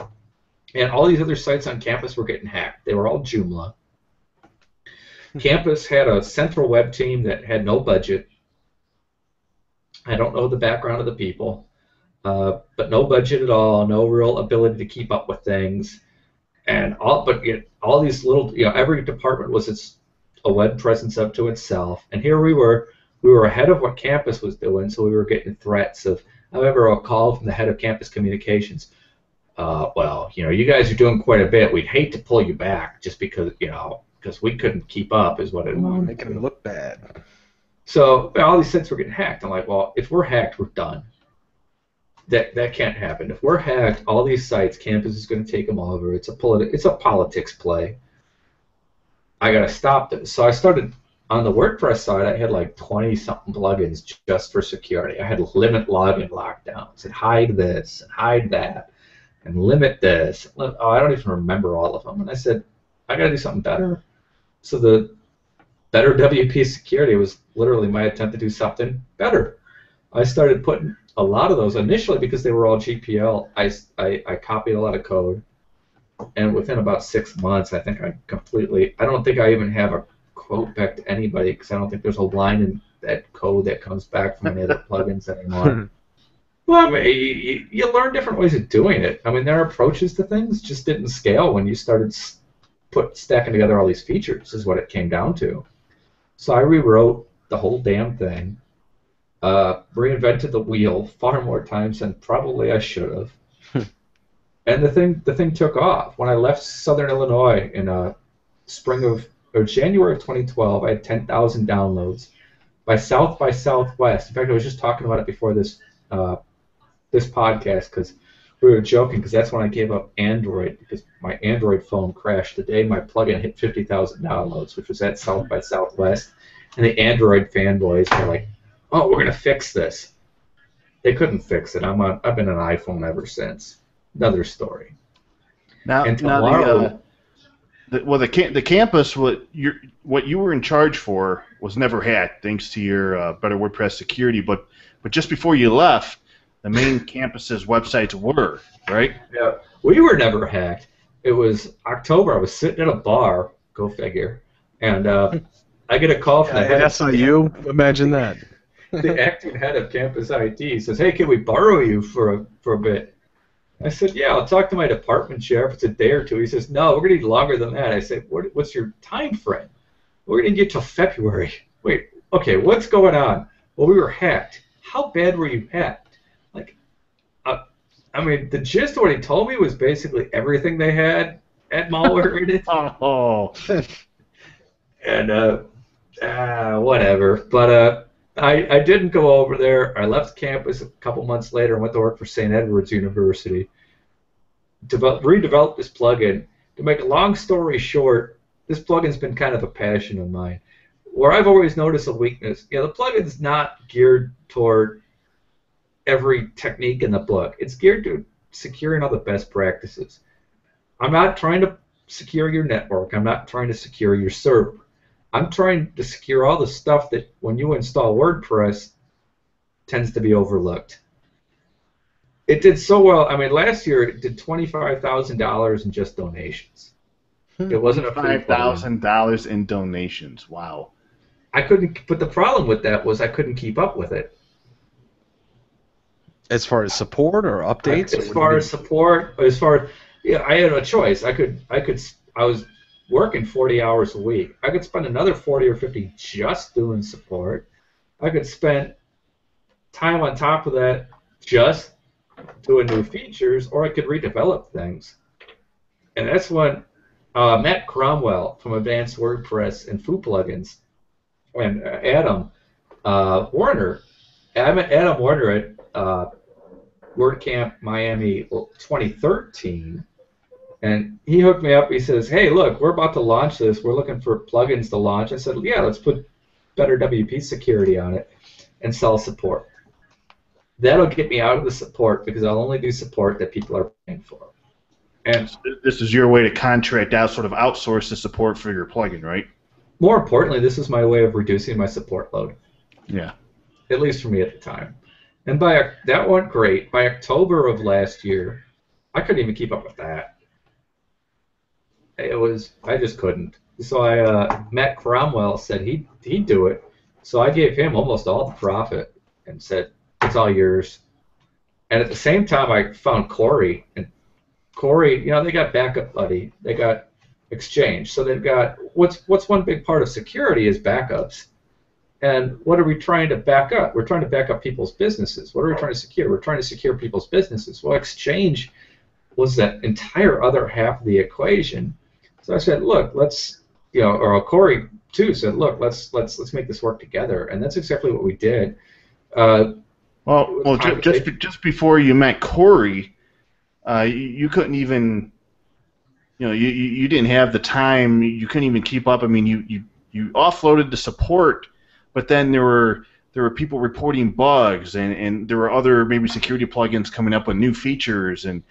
and all these other sites on campus were getting hacked. They were all Joomla. Campus had a central web team that had no budget. I don't know the background of the people, but no budget at all, no real ability to keep up with things, and all these little, every department was a web presence up to itself, and here we were ahead of what campus was doing, so we were getting threats of. I remember a call from the head of campus communications. Well, you guys are doing quite a bit. We'd hate to pull you back just because, because we couldn't keep up, is what it was. Making them look bad. So all these sites were getting hacked. I'm like, well, if we're hacked, we're done. That can't happen. If we're hacked, all these sites, campus is going to take them over. It's a politics play. I got to stop this. So I started on the WordPress side. I had like 20-something plugins just for security. I had limit login lockdowns and hide this and hide that and limit this. Oh, I don't even remember all of them. And I said, I got to do something better. So the better WP security was literally my attempt to do something better. I started putting a lot of those initially because they were all GPL. I copied a lot of code, and within about 6 months, I think I don't think I even have a quote back to anybody because I don't think there's a line in that code that comes back from any other plugins anymore. Well, I mean, you learn different ways of doing it. I mean, their approaches to things just didn't scale when you started stacking together all these features is what it came down to. So I rewrote the whole damn thing, reinvented the wheel far more times than probably I should have. And the thing took off. When I left Southern Illinois in January of 2012, I had 10,000 downloads. By South by Southwest, in fact, I was just talking about it before this podcast because we were joking because that's when I gave up Android because my Android phone crashed the day my plugin hit 50,000 downloads, which was at South by Southwest. And the Android fanboys were like, "Oh, we're gonna fix this." They couldn't fix it. I've been an iPhone ever since. Another story. Now the campus, what you were in charge for was never hacked, thanks to your Better WordPress security. But just before you left, the main campus's websites were, right? Yeah, we were never hacked. It was October. I was sitting at a bar, go figure, and I get a call from the head At SIU, imagine that. the acting head of campus IT. He says, "Hey, can we borrow you for a bit?" I said, "Yeah, I'll talk to my department chair if it's a day or two." He says, "No, we're gonna need longer than that." I said, "What's your time frame?" "We're gonna get till February." Wait, okay, what's going on? Well, we were hacked. How bad were you hacked? Like, I mean, the gist of what he told me was basically everything they had malware in it. Oh, And whatever. But I didn't go over there. I left campus a couple months later and went to work for St. Edward's University. Redeveloped this plugin. To make a long story short, this plugin's been kind of a passion of mine. Where I've always noticed a weakness, the plugin's not geared toward every technique in the book. It's geared to securing all the best practices. I'm not trying to secure your network. I'm not trying to secure your server. I'm trying to secure all the stuff that when you install WordPress tends to be overlooked. It did so well. I mean, last year it did $25,000 in just donations. It wasn't a free $5,000 in donations. Wow. I couldn't. But the problem with that was I couldn't keep up with it. As far as support or updates? As far as support, I had a choice. I was working 40 hours a week. I could spend another 40 or 50 just doing support. I could spend time on top of that just doing new features, or I could redevelop things. And that's when Matt Cromwell from Advanced WordPress and Foo Plugins and Adam Warner. I met Adam Warner at WordCamp Miami 2013. And he hooked me up. He says, "Hey, look, we're about to launch this. We're looking for plugins to launch." I said, "Yeah, let's put Better WP security on it and sell support. That'll get me out of the support because I'll only do support that people are paying for." And this is your way to contract out, sort of outsource the support for your plugin, right? more importantly, this is my way of reducing my support load. Yeah. At least for me at the time. And that went great. By October of last year, I couldn't even keep up with that. I just couldn't. So Matt Cromwell said he'd do it. So I gave him almost all the profit and said, "It's all yours." And at the same time, I found Corey. And Corey, they got Backup Buddy. They got Exchange. So they've got, what's one big part of security is backups. And what are we trying to back up? We're trying to back up people's businesses. What are we trying to secure? We're trying to secure people's businesses. Well, Exchange was that entire other half of the equation. So I said, look, or Corey too said, look, let's make this work together, and that's exactly what we did. Just before you met Corey, you couldn't even, you didn't have the time. You couldn't even keep up. I mean, you offloaded the support, but then there were people reporting bugs, and there were other maybe security plugins coming up with new features, and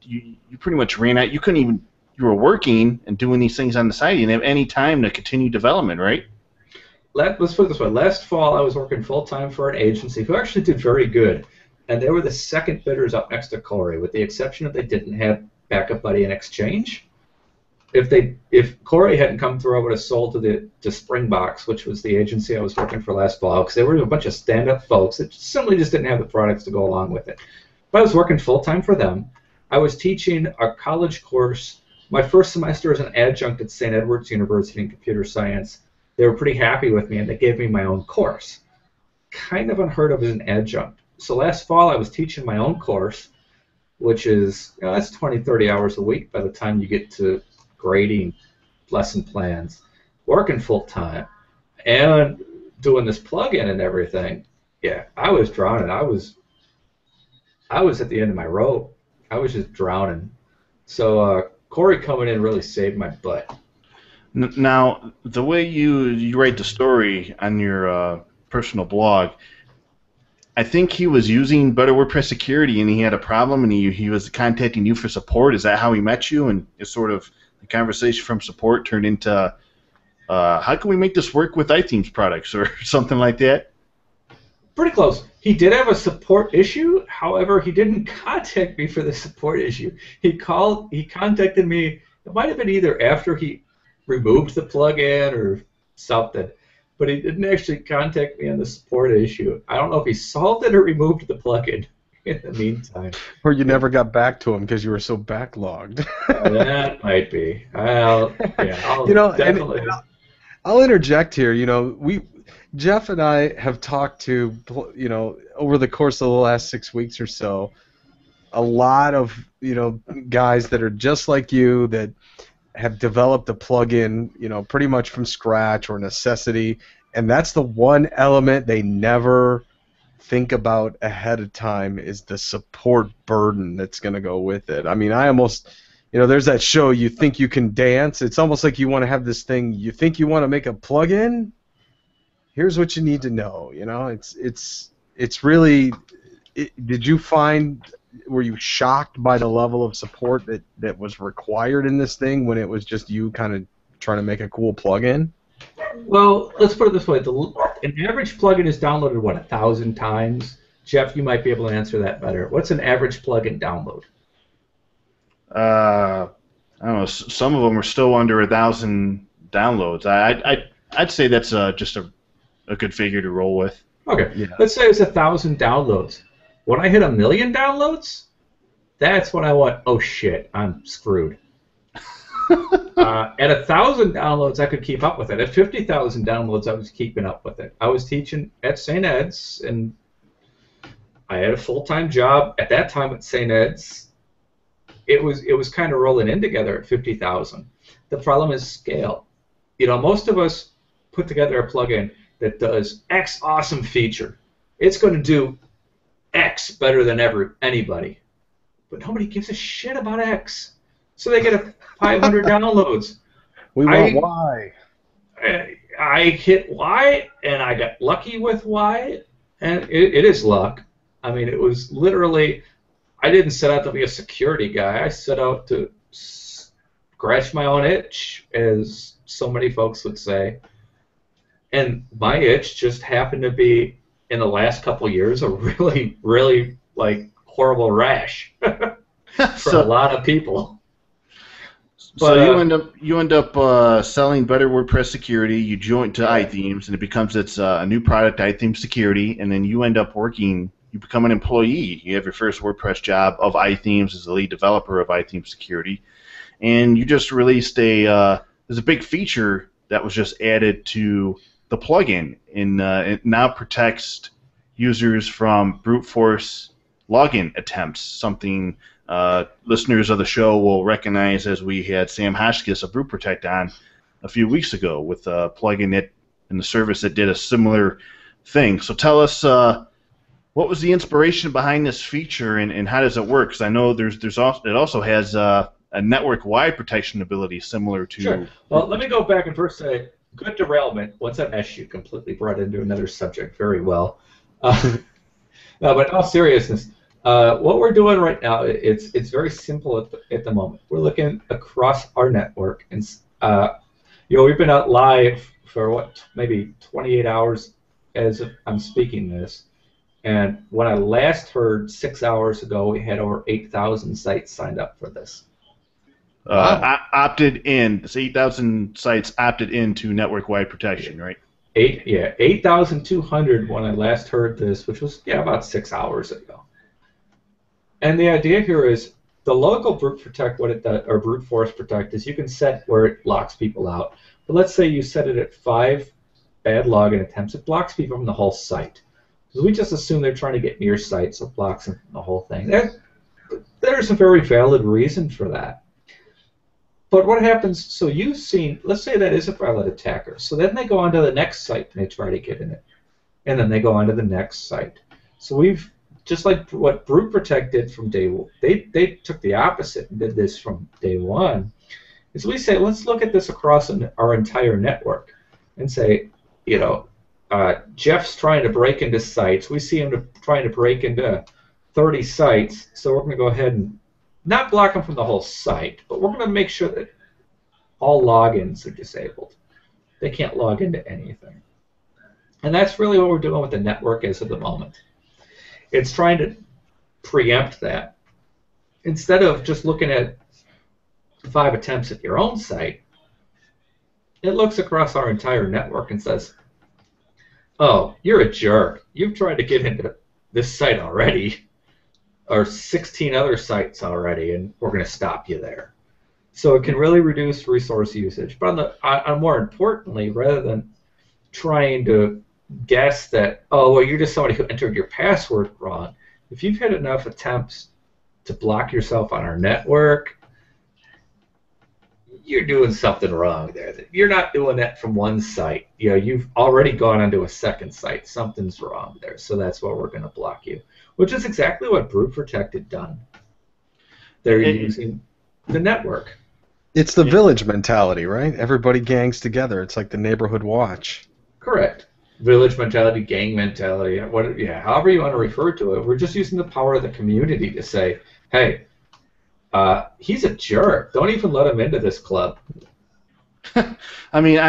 you pretty much ran out. You couldn't even. You were working and doing these things on the side. You didn't have any time to continue development, right? Let's put it this way. Last fall, I was working full-time for an agency who actually did very good, and they were the second bidders up next to Corey, with the exception that they didn't have Backup Buddy and Exchange. If Corey hadn't come through, I would have sold to Springbox, which was the agency I was working for last fall, because they were a bunch of stand-up folks that simply just didn't have the products to go along with it. But I was working full-time for them. I was teaching a college course. My first semester as an adjunct at St. Edward's University in computer science. They were pretty happy with me, and they gave me my own course. Kind of unheard of as an adjunct. So last fall, I was teaching my own course, which is, that's 20, 30 hours a week by the time you get to grading lesson plans, working full-time, and doing this plug-in and everything. Yeah, I was drowning. I was at the end of my rope. I was just drowning. So Corey coming in really saved my butt. Now, the way you write the story on your personal blog, I think he was using Better WordPress security, and he had a problem, and he was contacting you for support. Is that how he met you, and is sort of conversation from support turned into how can we make this work with iThemes products or something like that? Pretty close. He did have a support issue. However, he didn't contact me for the support issue. He contacted me. It might have been either after he removed the plugin or something, but he didn't actually contact me on the support issue. I don't know if he solved it or removed the plugin in the meantime. Or you never got back to him because you were so backlogged. That might be. I'll definitely. I'll interject here. Jeff and I have talked to, over the course of the last 6 weeks or so, a lot of, guys that are just like you that have developed a plugin, pretty much from scratch or necessity, and that's the one element they never think about ahead of time is the support burden that's going to go with it. I mean, I almost, there's that show, You Think You Can Dance. It's almost like you want to have this thing, you think you want to make a plugin? Here's what you need to know. It's really. Did you find? Were you shocked by the level of support that was required in this thing when it was just you kind of trying to make a cool plugin? Well, let's put it this way: an average plugin is downloaded 1,000 times. Jeff, you might be able to answer that better. What's an average plugin download? I don't know. Some of them are still under 1,000 downloads. I'd say that's just a good figure to roll with. Okay, yeah. Let's say it's 1,000 downloads. When I hit 1,000,000 downloads, that's when I went, oh shit, I'm screwed. At 1,000 downloads, I could keep up with it. At 50,000 downloads, I was keeping up with it. I was teaching at St. Ed's, and I had a full-time job at that time at St. Ed's. It was kind of rolling in together at 50,000. The problem is scale. Most of us put together a plugin that does X awesome feature. It's going to do X better than anybody. But nobody gives a shit about X. So they get 500 downloads. We want Y. I hit Y, and I got lucky with Y, and it is luck. I mean, it was literally, I didn't set out to be a security guy. I set out to scratch my own itch, as so many folks would say. And my itch just happened to be, in the last couple of years, a really, really horrible rash for a lot of people. So you end up selling Better WordPress Security. You join to iThemes, and it becomes a new product, iThemes Security, and then you end up working. You become an employee. You have your first WordPress job of iThemes as the lead developer of iThemes Security, and you just released there's a big feature that was just added to the plugin, and it now protects users from brute force login attempts, something listeners of the show will recognize as we had Sam Hotchkiss of Brute Protect on a few weeks ago with a plugin and the service that did a similar thing. So tell us what was the inspiration behind this feature, and how does it work? Because I know it also has a network-wide protection ability similar to... Sure. Well, let me go back and first say, good derailment. Once that issue completely brought into another subject very well. No, but in all seriousness, what we're doing right now, it's very simple at the moment. We're looking across our network, and we've been out live for maybe 28 hours as I'm speaking this. And when I last heard 6 hours ago, we had over 8,000 sites signed up for this. Wow. Opted in. It's 8,000 sites opted into network-wide protection, right? 8,200 when I last heard this, which was about 6 hours ago. And the idea here is the local brute protect, what it does, or brute force protect, is you can set where it locks people out. But let's say you set it at 5 bad login attempts. It blocks people from the whole site. Because we just assume they're trying to get near sites, so it blocks them from the whole thing. There's a very valid reason for that. But what happens, so you've seen, let's say that is a valid attacker. So then they go on to the next site and they try to get in it. And then they go on to the next site. So we've, just like what Brute Protect did from day one, they took the opposite and did this from day one, is we say, let's look at this across our entire network and say, Jeff's trying to break into sites. We see him trying to break into 30 sites, so we're going to go ahead and not block them from the whole site, but we're going to make sure that all logins are disabled. They can't log into anything. And that's really what we're doing with the network as of the moment. It's trying to preempt that. Instead of just looking at 5 attempts at your own site, it looks across our entire network and says, oh, you're a jerk. You've tried to get into this site already, or 16 other sites already, and we're going to stop you there. So it can really reduce resource usage. But more importantly, rather than trying to guess that, oh, well, you're just somebody who entered your password wrong, if you've had enough attempts to block yourself on our network, you're doing something wrong there. You're not doing that from one site. You've already gone onto a second site. Something's wrong there. So that's why we're going to block you, which is exactly what Brute Protect had done. They're using the network. It's the village mentality, right? Everybody gangs together. It's like the neighborhood watch. Correct. Village mentality, gang mentality, however you want to refer to it. We're just using the power of the community to say, hey, he's a jerk. Don't even let him into this club. I mean,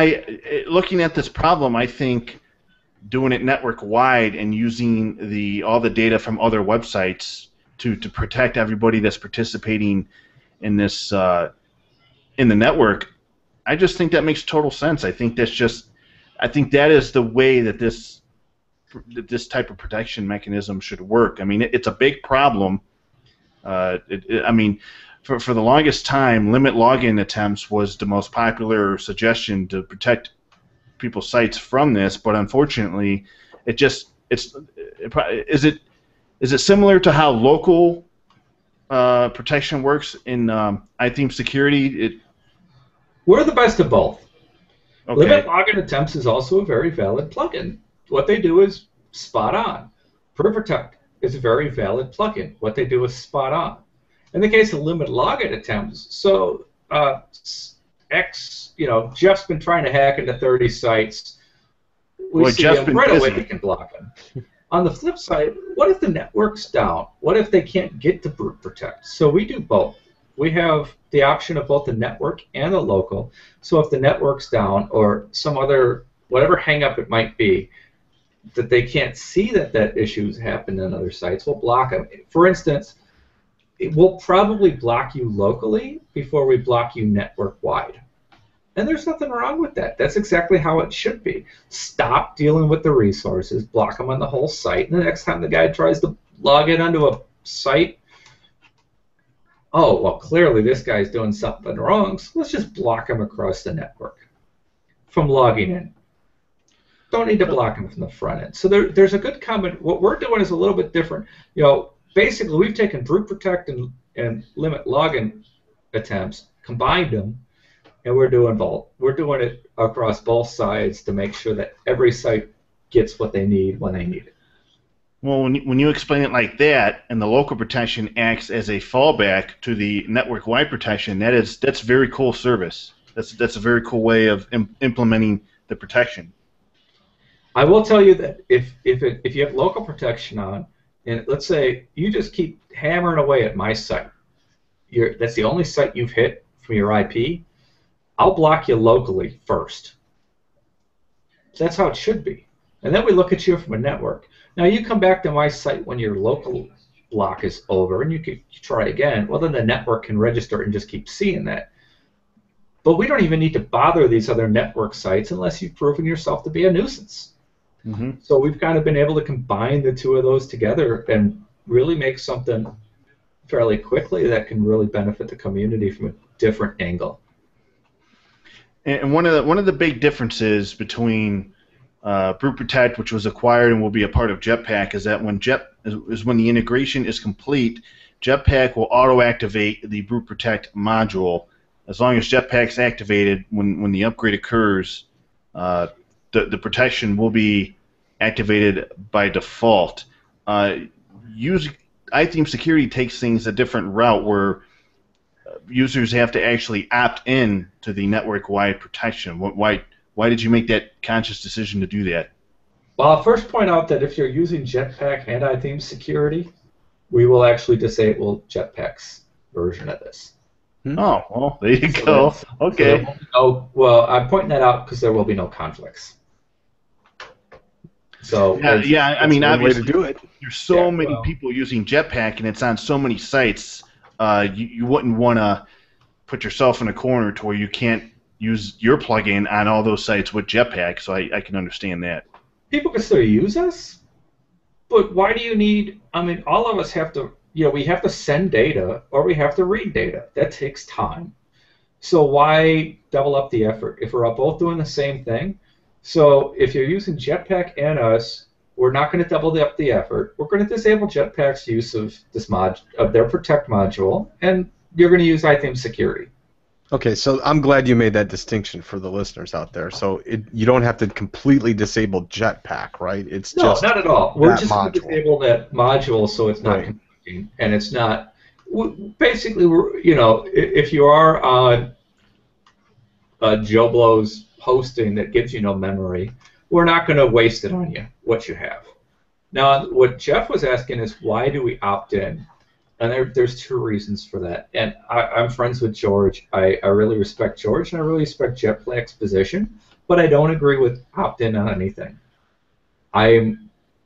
looking at this problem, I think doing it network-wide and using all the data from other websites to protect everybody that's participating in this in the network, I just think that makes total sense. I think that is the way that this type of protection mechanism should work. I mean, it's a big problem. I mean, for the longest time, limit login attempts was the most popular suggestion to protect people's sites from this. But unfortunately, is it similar to how local protection works in iThemes security? We're the best of both. Okay. Limit login attempts is also a very valid plugin. What they do is spot on. Protect is a very valid plugin. What they do is spot on. In the case of limit login attempts, so Jeff's been trying to hack into 30 sites. We see him right away, we can block him. On the flip side, what if the network's down? What if they can't get to Brute Protect? So we do both. We have the option of both the network and the local. So if the network's down or some other, whatever hang-up it might be, that they can't see that issue's happened on other sites, we'll block them. For instance, it will probably block you locally before we block you network-wide. And there's nothing wrong with that. That's exactly how it should be. Stop dealing with the resources, block them on the whole site, and the next time the guy tries to log in onto a site, oh, well, clearly this guy's doing something wrong, so let's just block him across the network from logging in. Don't need to block him from the front end. So there's a good comment. What we're doing is a little bit different. Basically, we've taken Brute Protect and limit login attempts, combined them, and we're doing both. We're doing it across both sides to make sure that every site gets what they need when they need it. Well, when you explain it like that, and the local protection acts as a fallback to the network-wide protection, that's very cool service. That's a very cool way of implementing the protection. I will tell you that if you have local protection on, and let's say you just keep hammering away at my site, that's the only site you've hit from your IP, I'll block you locally first. That's how it should be. And then we look at you from a network. Now you come back to my site when your local block is over, and you try again. Well, then the network can register and just keep seeing that. But we don't even need to bother these other network sites unless you've proven yourself to be a nuisance. Mm-hmm. So we've kind of been able to combine the two of those together and really make something fairly quickly that can really benefit the community from a different angle. And one of the big differences between Brute Protect, which was acquired and will be a part of Jetpack, is that when the integration is complete, Jetpack will auto-activate the Brute Protect module. As long as Jetpack's activated, when the upgrade occurs, the protection will be activated by default. iThemes Security takes things a different route, where users have to actually opt in to the network-wide protection. Why did you make that conscious decision to do that? Well, I'll first point out that if you're using Jetpack and iThemes Security, we will actually disable Jetpack's version of this. Oh, well, there you So go. that's, so there Okay. will be no, well, I'm pointing that out because there will be no conflicts. So Yeah. I That's mean, one way to obviously, do it. there's so yeah, many well, people using Jetpack, and it's on so many sites. You wouldn't want to put yourself in a corner to where you can't use your plugin on all those sites with Jetpack. So I can understand that. people can still use us, but why do you need, I mean, all of us have to, we have to send data or we have to read data. That takes time. So why double up the effort if we're both doing the same thing? So if you're using Jetpack and us, we're not going to double up the effort. We're going to disable Jetpack's use of of their protect module, and you're going to use iThemes security. Okay, so I'm glad you made that distinction for the listeners out there. So you don't have to completely disable Jetpack, right? It's No, just not at all. We're that just going to module. disable that module so it's not Right. conflicting, and it's not. Basically, if you are on Joe Blow's hosting that gives you no memory, we're not going to waste it on you, what you have. Now, what Jeff was asking is why do we opt in? And there's two reasons for that. And I'm friends with George. I really respect George, and I really respect Jeff Black's position, but I don't agree with opt-in on anything. I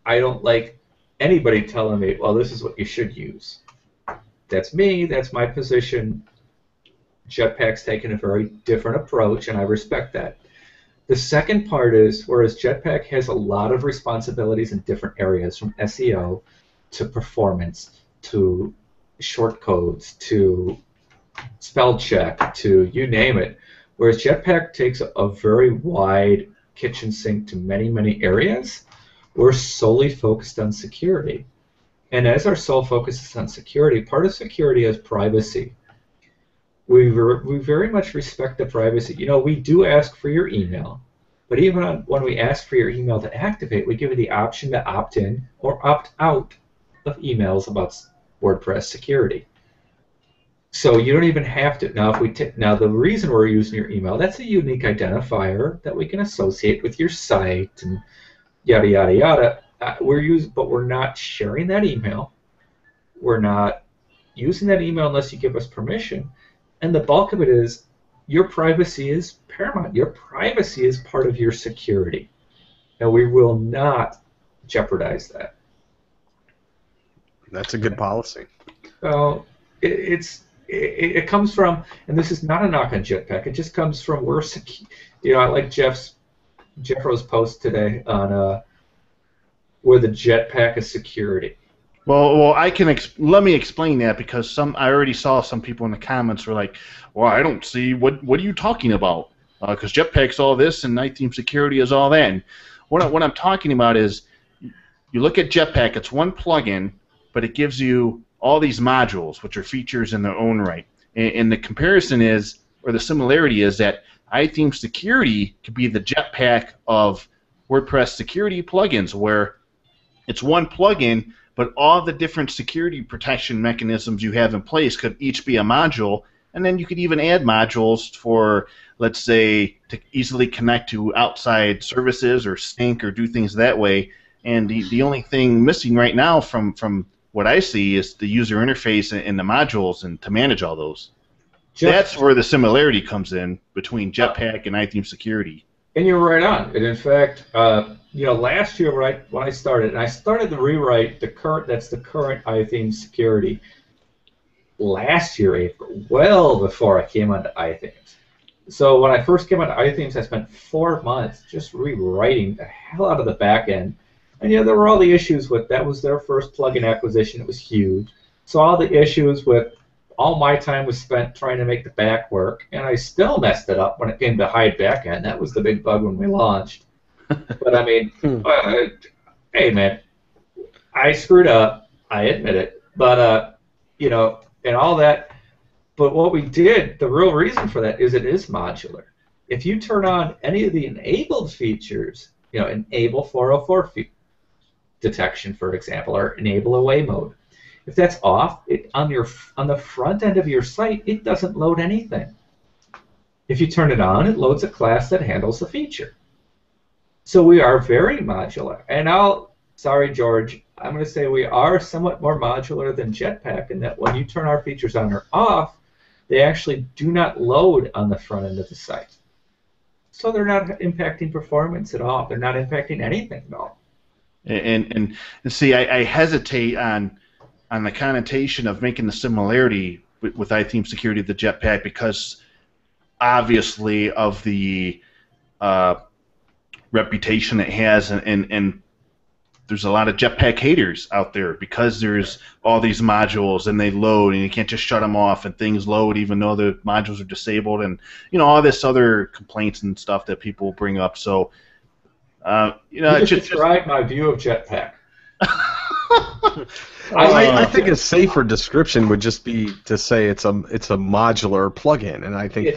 don't like anybody telling me, well, this is what you should use. That's me. That's my position. Jetpack's taken a very different approach, and I respect that. The second part is, whereas Jetpack has a lot of responsibilities in different areas, from SEO to performance to short codes to spell check to you name it, whereas Jetpack takes a very wide kitchen sink to many, many areas, we're solely focused on security. And as our sole focus is on security, part of security is privacy. We very much respect the privacy. We do ask for your email, but even when we ask for your email to activate, we give you the option to opt in or opt out of emails about WordPress security. So you don't even have to. Now, now the reason we're using your email, that's a unique identifier that we can associate with your site and yada yada yada. But we're not sharing that email. We're not using that email unless you give us permission. And the bulk of it is your privacy is paramount. Your privacy is part of your security. And we will not jeopardize that. That's a good policy. So it comes from, and this is not a knock on Jetpack, it just comes from I like Jeff Rose post today on where the Jetpack is security. Well, let me explain that because I already saw some people in the comments were like, "Well, I don't see what are you talking about? Because Jetpack's all this and iThemes security is all that." And what I'm talking about is, you look at Jetpack, it's one plugin, but it gives you all these modules, which are features in their own right. And the comparison is, or the similarity is that iThemes security could be the Jetpack of WordPress security plugins, where it's one plugin, but all the different security protection mechanisms you have in place could each be a module, and then you could even add modules for, let's say, to easily connect to outside services or sync or do things that way. And the only thing missing right now from what I see is the user interface and the modules and to manage all those. That's where the similarity comes in between Jetpack and iThemes security. And you're right on. And in fact, last year when I started, and I started to rewrite the current iThemes security last year, April, well before I came onto iThemes. So when I first came onto iThemes, I spent 4 months just rewriting the hell out of the back end. And there were all the issues with that. Was their first plugin acquisition. It was huge. So all the issues with all my time was spent trying to make the back work, and I still messed it up when it came to hide backend. That was the big bug when we launched. But I mean, hey man, I screwed up. I admit it. But and all that. But what we did, the real reason for that is it is modular. If you turn on any of the enabled features, enable 404 detection, for example, or enable away mode. If that's off, on the front end of your site, it doesn't load anything. If you turn it on, it loads a class that handles the feature. So we are very modular. And sorry, George, I'm going to say we are somewhat more modular than Jetpack in that when you turn our features on or off, they actually do not load on the front end of the site. So they're not impacting performance at all. They're not impacting anything at all. And see, I hesitate on the connotation of making the similarity with iThemes security the Jetpack because obviously of the reputation it has, and there's a lot of Jetpack haters out there because there's all these modules and they load and you can't just shut them off and things load even though the modules are disabled and all this other complaints and stuff that people bring up. So you just describe my view of Jetpack. I think a safer description would just be to say it's a modular plugin, and I think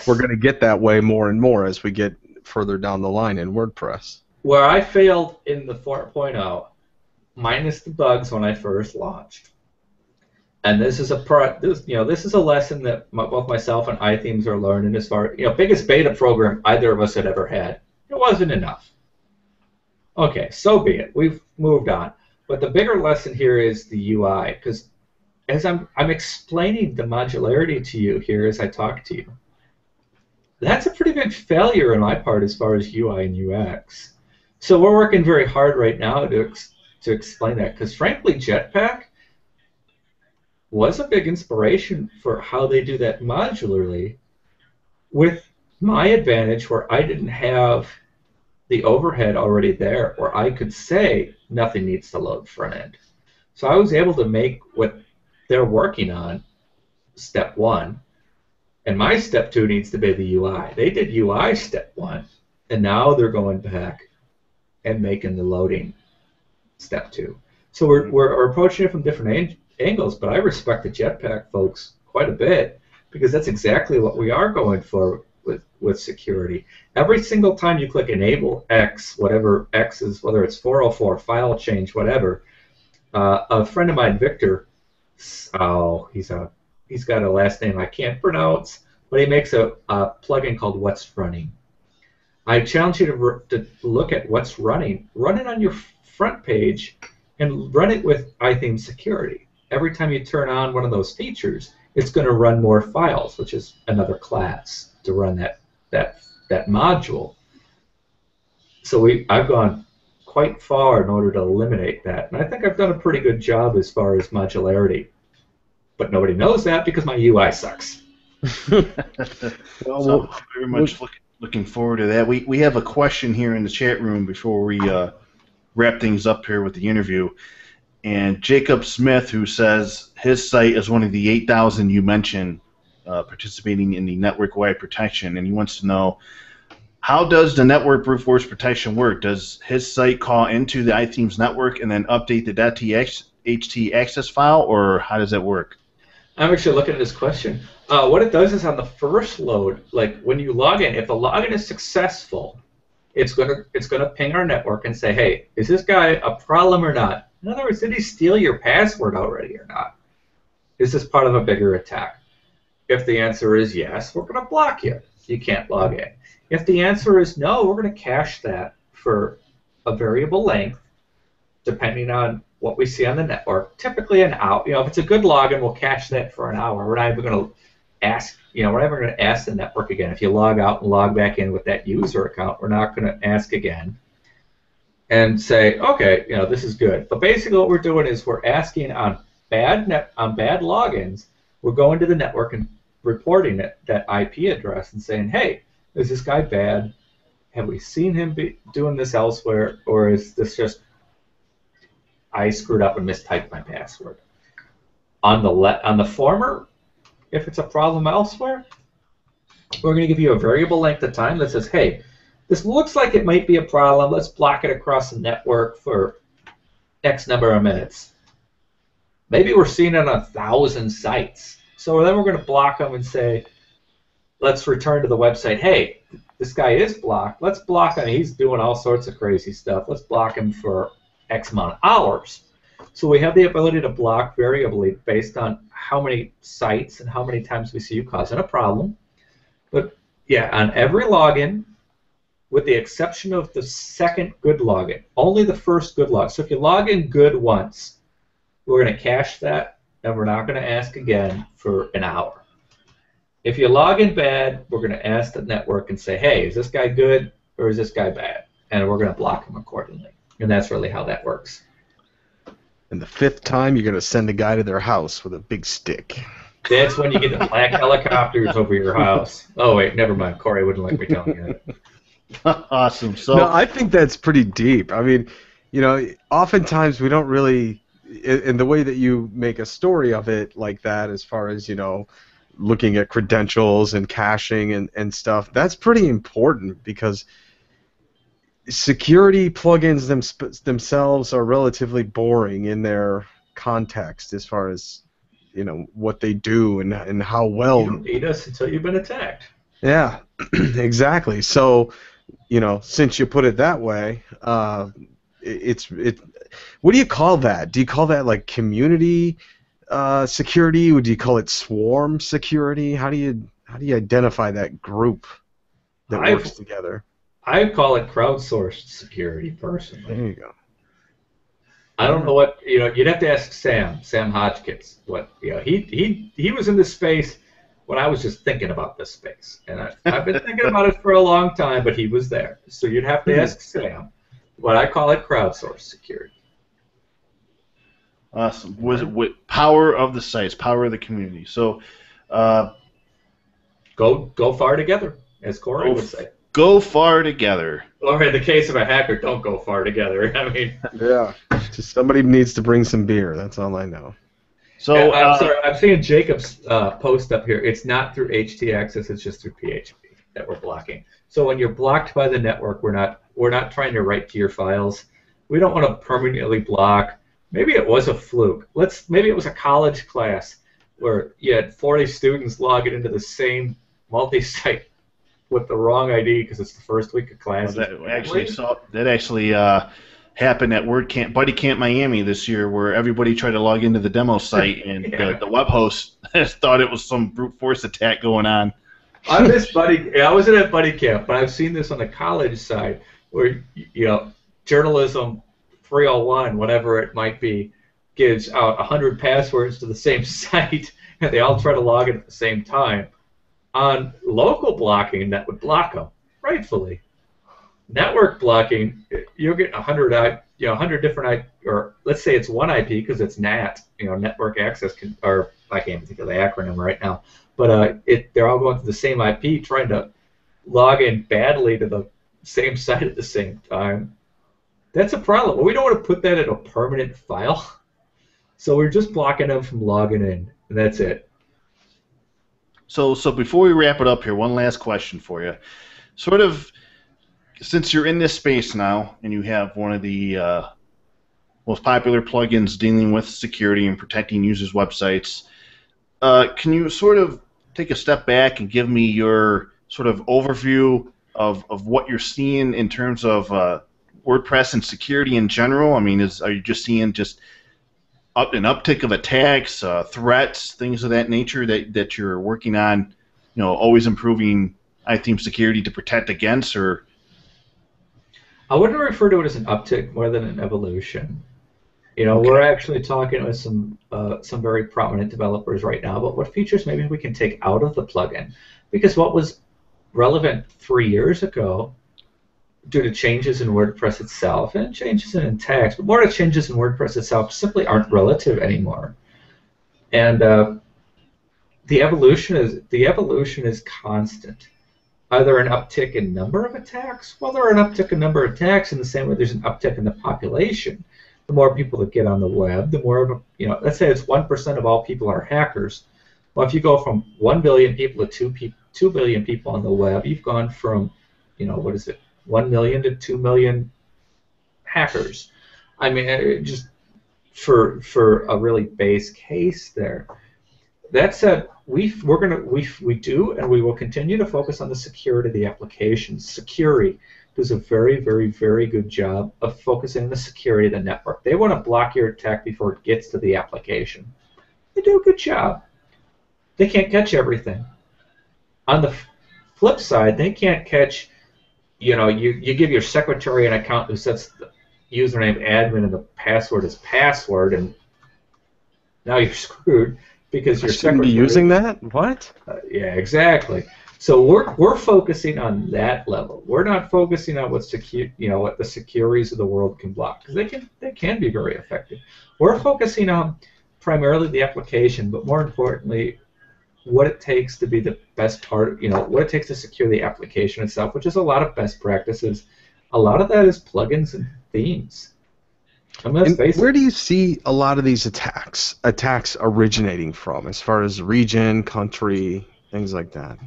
we're going to get that way more and more as we get further down the line in WordPress. Where I failed in the 4.0, minus the bugs when I first launched, and this is a lesson that both myself and iThemes are learning as far biggest beta program either of us had ever had. It wasn't enough. Okay, so be it. We've moved on. But the bigger lesson here is the UI, because as I'm explaining the modularity to you here as I talk to you, that's a pretty big failure on my part as far as UI and UX. So we're working very hard right now to explain that, because frankly, Jetpack was a big inspiration for how they do that modularly, with my advantage where I didn't have the overhead already there, where I could say nothing needs to load front end. So I was able to make what they're working on step 1, and my step 2 needs to be the UI. They did UI step 1, and now they're going back and making the loading step 2. So we're approaching it from different angles, but I respect the Jetpack folks quite a bit because that's exactly what we are going for with security. Every single time you click enable X, whatever X is, whether it's 404, file change, whatever, a friend of mine, Victor, he's got a last name I can't pronounce, but he makes a plugin called What's Running. I challenge you to look at What's Running. Run it on your front page and run it with iThemes security. Every time you turn on one of those features, it's going to run more files, which is another class to run that module. So I've gone quite far in order to eliminate that, and I think I've done a pretty good job as far as modularity. But nobody knows that because my UI sucks. Well, very much looking forward to that. We have a question here in the chat room before we wrap things up here with the interview. And Jacob Smith, who says his site is one of the 8,000 you mentioned participating in the network-wide protection, and he wants to know, how does the network brute force protection work? Does his site call into the iThemes network and then update the .txt access file, or how does that work? I'm actually looking at this question. What it does is on the first load, like when you log in, if the login is successful, it's gonna ping our network and say, hey, is this guy a problem or not? In other words, did he steal your password already or not? Is this part of a bigger attack? If the answer is yes, we're going to block you. You can't log in. If the answer is no, we're going to cache that for a variable length, depending on what we see on the network. Typically an hour. If it's a good login, we'll cache that for an hour. We're not even going to ask. We're never going to ask the network again. If you log out and log back in with that user account, we're not going to ask again and say, okay, this is good. But basically, what we're doing is we're asking on bad logins. We're going to the network and reporting that IP address and saying, hey, is this guy bad? Have we seen him doing this elsewhere, or is this just I screwed up and mistyped my password? On the former, if it's a problem elsewhere, we're going to give you a variable length of time that says, hey, this looks like it might be a problem. Let's block it across the network for X number of minutes. Maybe we're seeing it on 1,000 sites. So then we're going to block them and say, let's return to the website. Hey, this guy is blocked. Let's block him. He's doing all sorts of crazy stuff. Let's block him for X amount of hours. So we have the ability to block variably based on how many sites and how many times we see you causing a problem. But yeah, on every login, with the exception of the second good login, only the first good log. So if you log in good once, we're going to cache that, and we're not going to ask again for an hour. If you log in bad, we're going to ask the network and say, hey, is this guy good or is this guy bad? And we're going to block him accordingly. And that's really how that works. And the 5th time, you're going to send a guy to their house with a big stick. That's when you get the black helicopters over your house. Oh, wait, never mind. Corey wouldn't like me telling you that. Awesome. So No, I think that's pretty deep. I mean, oftentimes we don't really, in the way that you make a story of it like that, as far as, looking at credentials and caching and stuff, that's pretty important because security plugins themselves are relatively boring in their context as far as, what they do and how well. You don't need us until you've been attacked. Yeah, exactly. So, since you put it that way, what do you call that? Do you call that like community security? Or do you call it swarm security? How do you identify that group that works together? I call it crowdsourced security, personally. There you go. I don't know what you'd have to ask Sam Hodgkins. What he was in this space when I was just thinking about this space, and I've been thinking about it for a long time, but he was there. So you'd have to ask Sam. What I call it crowdsourced security. Awesome. Was it with power of the sites, power of the community? So, go far together, as Corey would say. Go far together. Or in the case of a hacker, don't go far together. I mean, yeah, just somebody needs to bring some beer. That's all I know. So I'm sorry, I'm seeing Jacob's post up here. It's not through htaccess; it's just through PHP that we're blocking. So when you're blocked by the network, we're not trying to write to your files. We don't want to permanently block. Maybe it was a fluke. Maybe it was a college class where you had 40 students logging into the same multi-site with the wrong ID because it's the first week of class. Well, that actually happened at Buddy Camp Miami this year, where everybody tried to log into the demo site, and Yeah. the web host thought it was some brute force attack going on. I wasn't at Buddy Camp, but I've seen this on the college side where journalism 301, whatever it might be, gives out 100 passwords to the same site, and they all try to log in at the same time. On local blocking, that would block them, rightfully. Network blocking, you're getting 100 different or let's say it's one IP because it's NAT, network access, or I can't even think of the acronym right now, but they're all going to the same IP, trying to log in badly to the same site at the same time. That's a problem. Well, we don't want to put that in a permanent file, so we're just blocking them from logging in, and that's it. So before we wrap it up here, one last question for you. Sort of, since you're in this space now, and you have one of the most popular plugins dealing with security and protecting users' websites, can you sort of take a step back and give me your sort of overview of what you're seeing in terms of WordPress and security in general? I mean, are you just seeing an uptick of attacks, threats, things of that nature that you're working on, always improving iThemes security to protect against? Or I wouldn't refer to it as an uptick more than an evolution. Okay. We're actually talking with some very prominent developers right now about what features maybe we can take out of the plugin, because what was relevant 3 years ago, due to changes in WordPress itself and changes in tags, but more to changes in WordPress itself, simply aren't relative anymore. And the evolution is constant. Are there an uptick in number of attacks? Well, there are an uptick in number of attacks in the same way there's an uptick in the population. The more people that get on the web, the more of let's say it's 1% of all people are hackers. Well, if you go from 1 billion people to 2 billion people on the web, you've gone from, 1 million to 2 million hackers. I mean, just for a really base case there. That said, we do and we will continue to focus on the security of the application. Security does a very, very, very good job of focusing on the security of the network. They want to block your attack before it gets to the application. They do a good job. They can't catch everything. On the flip side, they can't catch. You give your secretary an account who sets the username admin and the password is password, and now you're screwed. because I your shouldn't be secretary. using that? What? Yeah, exactly. So we're focusing on that level. We're not focusing on what what the securities of the world can block, because they can be very effective. We're focusing on primarily the application, but more importantly, what it takes to be the best part. What it takes to secure the application itself, which is a lot of best practices. A lot of that is plugins and themes. I mean, let's And face where it. do you see a lot of these attacks originating from, as far as region, country, things like that?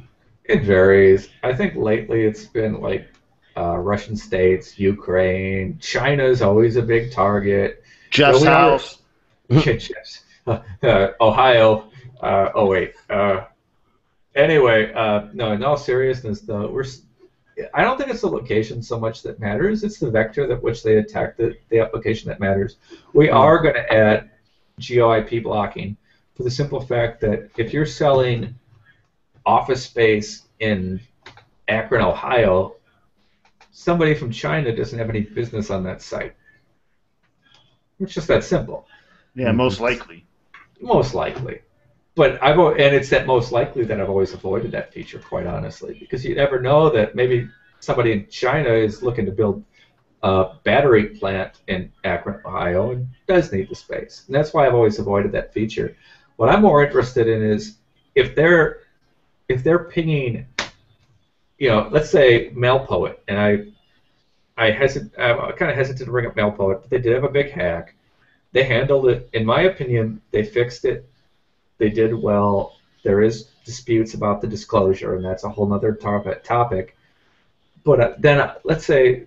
It varies. I think lately it's been like Russian states, Ukraine, China's always a big target. Jeff's We are house. yes, Ohio. Oh wait. Anyway, no. In all seriousness, though, I don't think it's the location so much that matters. It's the vector that which they attack the application that matters. We are going to add GeoIP blocking for the simple fact that if you're selling office space in Akron, Ohio, somebody from China doesn't have any business on that site. It's just that simple. Yeah, most likely. Most likely. But and it's that most likely that I've always avoided that feature, quite honestly, because you never know that maybe somebody in China is looking to build a battery plant in Akron, Ohio, and does need the space. And that's why I've always avoided that feature. What I'm more interested in is if they're pinging, let's say MailPoet, and I'm kind of hesitant to bring up MailPoet, but they did have a big hack. They handled it, in my opinion, they fixed it. They did well. There is disputes about the disclosure, and that's a whole other topic. But then let's say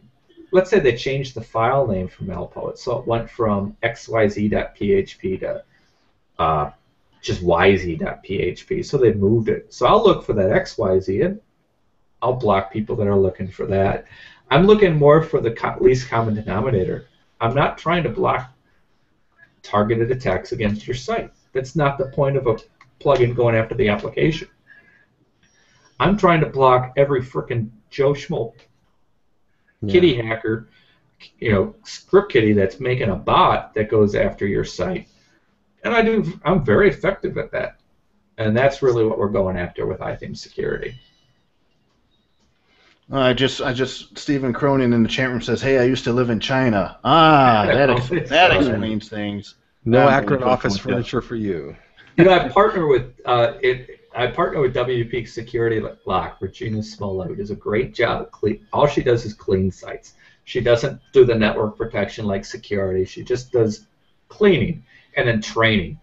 they changed the file name for MailPoet, so it went from xyz.php to just yz.php. So they moved it. So I'll look for that xyz, and I'll block people that are looking for that. I'm looking more for the least common denominator. I'm not trying to block targeted attacks against your site. That's not the point of a plugin going after the application. I'm trying to block every frickin' Joe Schmo kitty hacker, script kiddie that's making a bot that goes after your site. And I'm very effective at that. And that's really what we're going after with iThemes security. I just Stephen Cronin in the chat room says, "Hey, I used to live in China." That explains things. No I'm Akron really office with you. furniture for you. I partner with WP Security Lock. Regina Smollett, who does a great job. All she does is clean sites. She doesn't do the network protection like security. She just does cleaning and then training.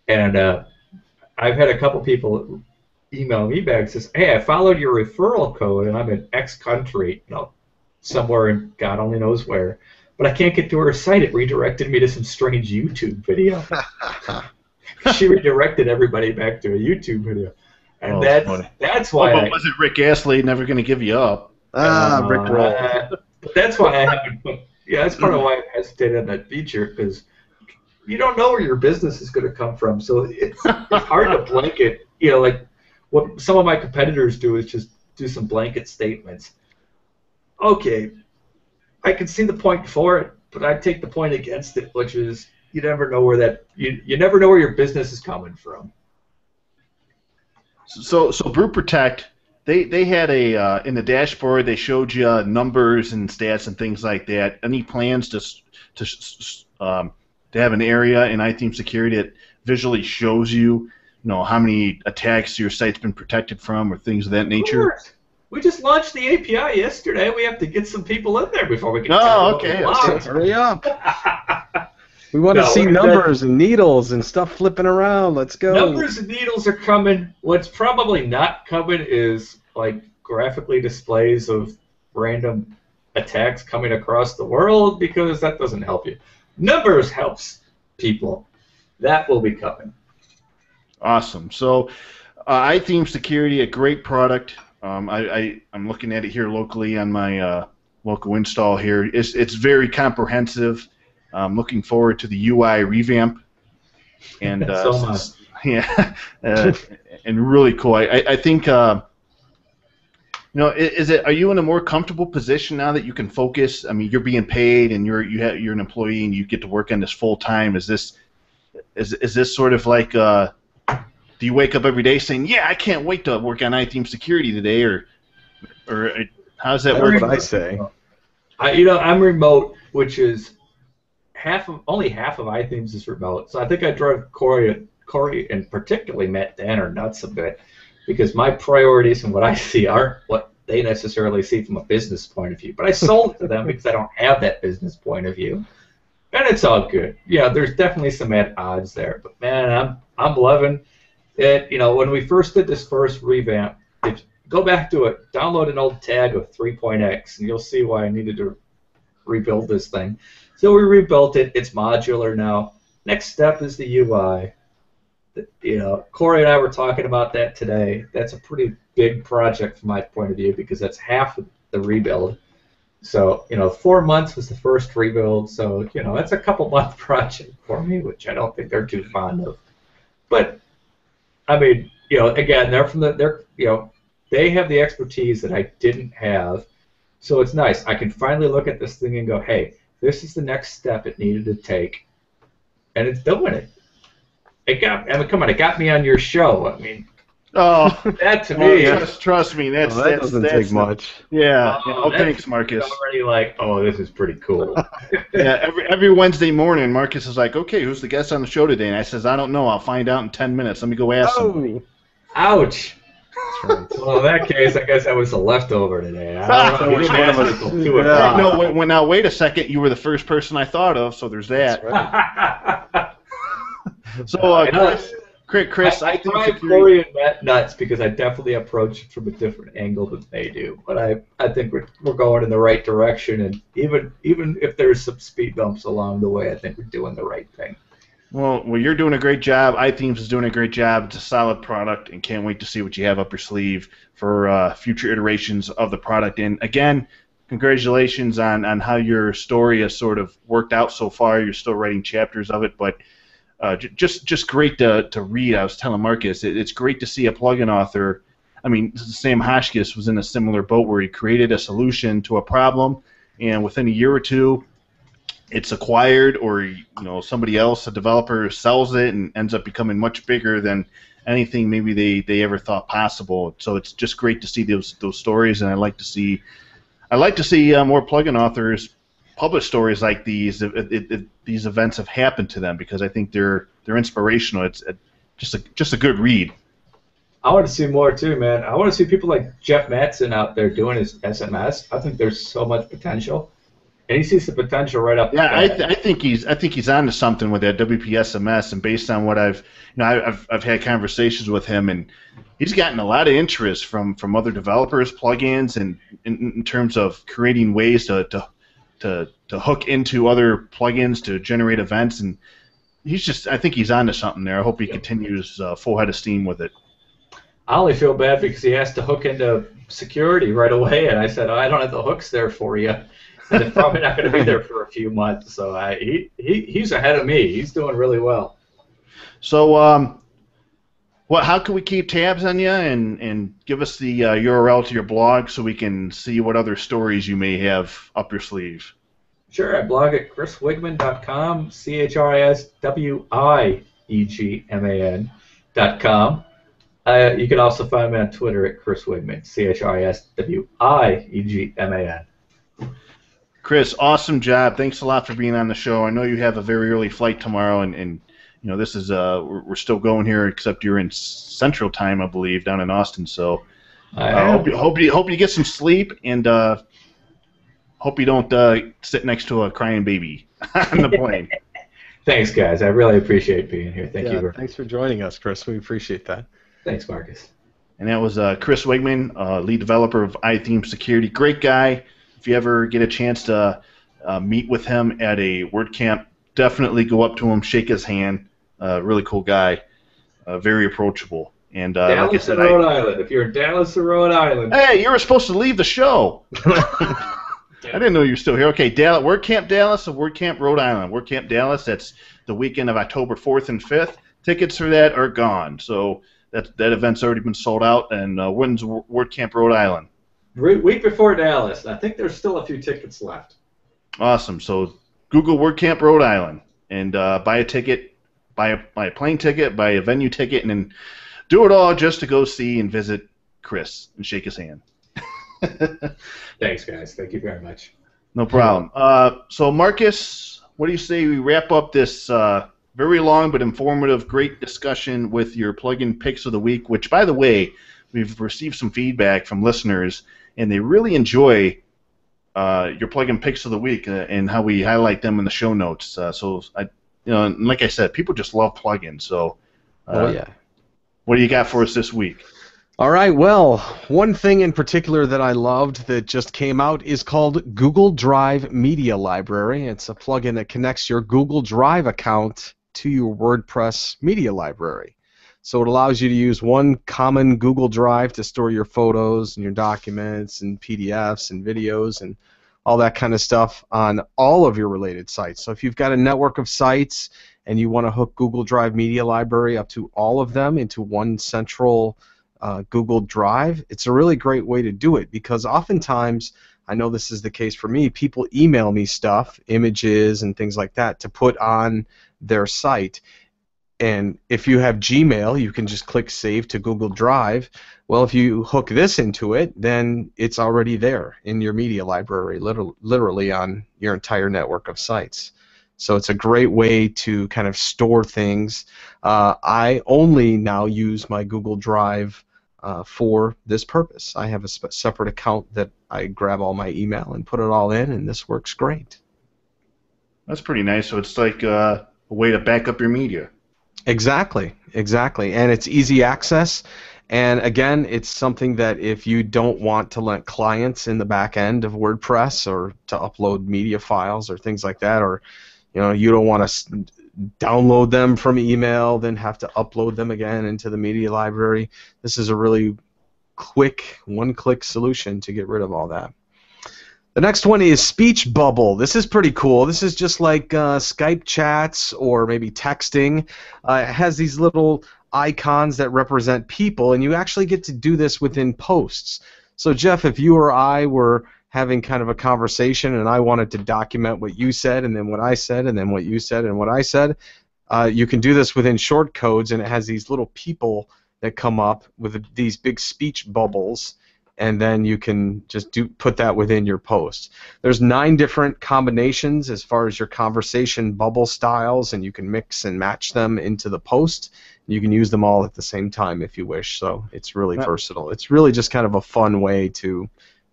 And I've had a couple people email me back and says, "Hey, I followed your referral code and I'm in X country, somewhere in God only knows where, but I can't get to her site. It redirected me to some strange YouTube video." She redirected everybody back to a YouTube video, and that's why. But was it Rick Astley never going to give you up? Rick Roll. But that's why I haven't put. Yeah, that's part of why I hesitated on that feature, because you don't know where your business is going to come from, so it's hard to blanket. Like what some of my competitors do is just do some blanket statements. Okay, I can see the point for it, but I take the point against it, which is you never know where you never know where your business is coming from. So Brew Protect, they had in the dashboard they showed you numbers and stats and things like that. Any plans to have an area in iThemes Security that visually shows you, how many attacks your site's been protected from or things of that nature? Of course. We just launched the API yesterday. We have to get some people in there before we can. Okay. Hurry up. We want to see numbers and needles and stuff flipping around. Let's go. Numbers and needles are coming. What's probably not coming is like graphically displays of random attacks coming across the world, because that doesn't help you. Numbers helps people. That will be coming. Awesome. So iThemes Security, a great product. I'm looking at it here locally on my local install here. It's very comprehensive. I'm looking forward to the UI revamp, and yeah, and really cool. I think are you in a more comfortable position now that you can focus? I mean, you're being paid, and you're an employee, and you get to work on this full time. Is this sort of like do you wake up every day saying, "Yeah, I can't wait to work on iThemes security today," or how does that That's work? what I say. I'm remote, which is only half of iThemes is remote. So I think I drove Corey, and particularly Matt Danner nuts a bit, because my priorities and what I see aren't what they necessarily see from a business point of view. But I sold it to them because I don't have that business point of view, and it's all good. Yeah, there's definitely some at odds there, but man, I'm loving it. When we first did this first revamp, if go back to it, download an old tag of 3.x, and you'll see why I needed to rebuild this thing. So we rebuilt it. It's modular now. Next step is the UI. Corey and I were talking about that today. That's a pretty big project from my point of view because that's half of the rebuild. So, 4 months was the first rebuild. So, that's a couple-month project for me, which I don't think they're too fond of. But, I mean, again, they have the expertise that I didn't have. So it's nice. I can finally look at this thing and go, hey, this is the next step it needed to take. And it's doing it. Come on, it got me on your show. I mean, that to me, trust me, that doesn't take much. Yeah. Thanks, Marcus. Already like, this is pretty cool. Yeah, every Wednesday morning, Marcus is like, okay, who's the guest on the show today? And I says, I don't know. I'll find out in 10 minutes. Let me go ask somebody. Ouch. That's right. Well, in that case, I guess I was a leftover today. I don't know. Which one of us? No, now wait a second. You were the first person I thought of, so there's that. Right. So, Chris, I drive Corey and Matt nuts because I definitely approach it from a different angle than they do. But I think we're going in the right direction, and even if there's some speed bumps along the way, I think we're doing the right thing. Well, you're doing a great job. iThemes is doing a great job. It's a solid product, and can't wait to see what you have up your sleeve for future iterations of the product. And again, congratulations on how your story has sort of worked out so far. You're still writing chapters of it, but just great to read. I was telling Marcus, it's great to see a plugin author. I mean, Sam Hotchkiss was in a similar boat where he created a solution to a problem, and within a year or two, it's acquired, or somebody else, a developer, sells it and ends up becoming much bigger than anything maybe they ever thought possible. So it's just great to see those stories, and I like to see more plugin authors publish stories like these. These events have happened to them because I think they're inspirational. It's just a good read. I want to see more too, man. I want to see people like Jeff Mattson out there doing his SMS. I think there's so much potential. And he sees the potential right up. Yeah, I think he's onto something with that WPSMS, and based on what I've had conversations with him, and he's gotten a lot of interest from other developers, plugins, and in terms of creating ways to hook into other plugins to generate events, and I think he's onto something there. I hope he continues full head of steam with it. I only feel bad because he has to hook into security right away, and I said, I don't have the hooks there for you. And they're probably not going to be there for a few months. So he's ahead of me. He's doing really well. So how can we keep tabs on you and give us the URL to your blog so we can see what other stories you may have up your sleeve? Sure. I blog at chriswiegman.com, ChrisWiegman.com. You can also find me on Twitter at Chris Wiegman, ChrisWiegman. Chris, awesome job. Thanks a lot for being on the show. I know you have a very early flight tomorrow, and this is we're still going here, except you're in Central Time, I believe, down in Austin. So hope you get some sleep, and hope you don't sit next to a crying baby on the plane. Thanks, guys. I really appreciate being here. Thank you. Thanks for joining us, Chris. We appreciate that. Thanks, Marcus. And that was Chris Wiegman, lead developer of iThemes Security. Great guy. If you ever get a chance to meet with him at a WordCamp, definitely go up to him, shake his hand. Really cool guy, very approachable. And Dallas, like I said, Rhode Island. If you're in Dallas or Rhode Island. Hey, you were supposed to leave the show. I didn't know you were still here. Okay, WordCamp Dallas or WordCamp Rhode Island. WordCamp Dallas, that's the weekend of October 4th and 5th. Tickets for that are gone. So that event's already been sold out. And when's WordCamp Rhode Island? Week before Dallas. I think there's still a few tickets left. Awesome. So Google WordCamp Rhode Island and buy a ticket, buy a plane ticket, buy a venue ticket, and then do it all just to go see and visit Chris and shake his hand. Thanks, guys. Thank you very much. No problem. So, Marcus, what do you say we wrap up this very long but informative, great discussion with your plugin picks of the week, which, by the way, we've received some feedback from listeners, and they really enjoy your plugin picks of the week and how we highlight them in the show notes. Like I said, people just love plugins. So, yeah. What do you got for us this week? All right, well, one thing in particular that I loved that just came out is called Google Drive Media Library. It's a plugin that connects your Google Drive account to your WordPress media library. So it allows you to use one common Google Drive to store your photos and your documents and PDFs and videos and all that kind of stuff on all of your related sites. So if you've got a network of sites and you want to hook Google Drive Media Library up to all of them into one central Google Drive, it's a really great way to do it, because oftentimes, I know this is the case for me, people email me stuff, images and things like that, to put on their site. And if you have Gmail, you can just click Save to Google Drive. Well, if you hook this into it, then it's already there in your media library, literally on your entire network of sites. So it's a great way to kind of store things. I only now use my Google Drive for this purpose. I have a separate account that I grab all my email and put it all in, and this works great. That's pretty nice. So it's like a way to back up your media. Exactly, and it's easy access. And again, it's something that if you don't want to let clients in the back end of WordPress or to upload media files or things like that, or you don't want to download them from email, then have to upload them again into the media library. This is a really quick, one-click solution to get rid of all that. The next one is Speech Bubble. This is pretty cool. This is just like Skype chats or maybe texting. It has these little icons that represent people, and you actually get to do this within posts. So, Jeff, if you or I were having kind of a conversation and I wanted to document what you said and then what I said and then what you said and what I said, you can do this within short codes, and it has these little people that come up with these big speech bubbles, and then you can just put that within your post. There's 9 different combinations as far as your conversation bubble styles, and you can mix and match them into the post. You can use them all at the same time if you wish, so it's really versatile. It's really just kind of a fun way to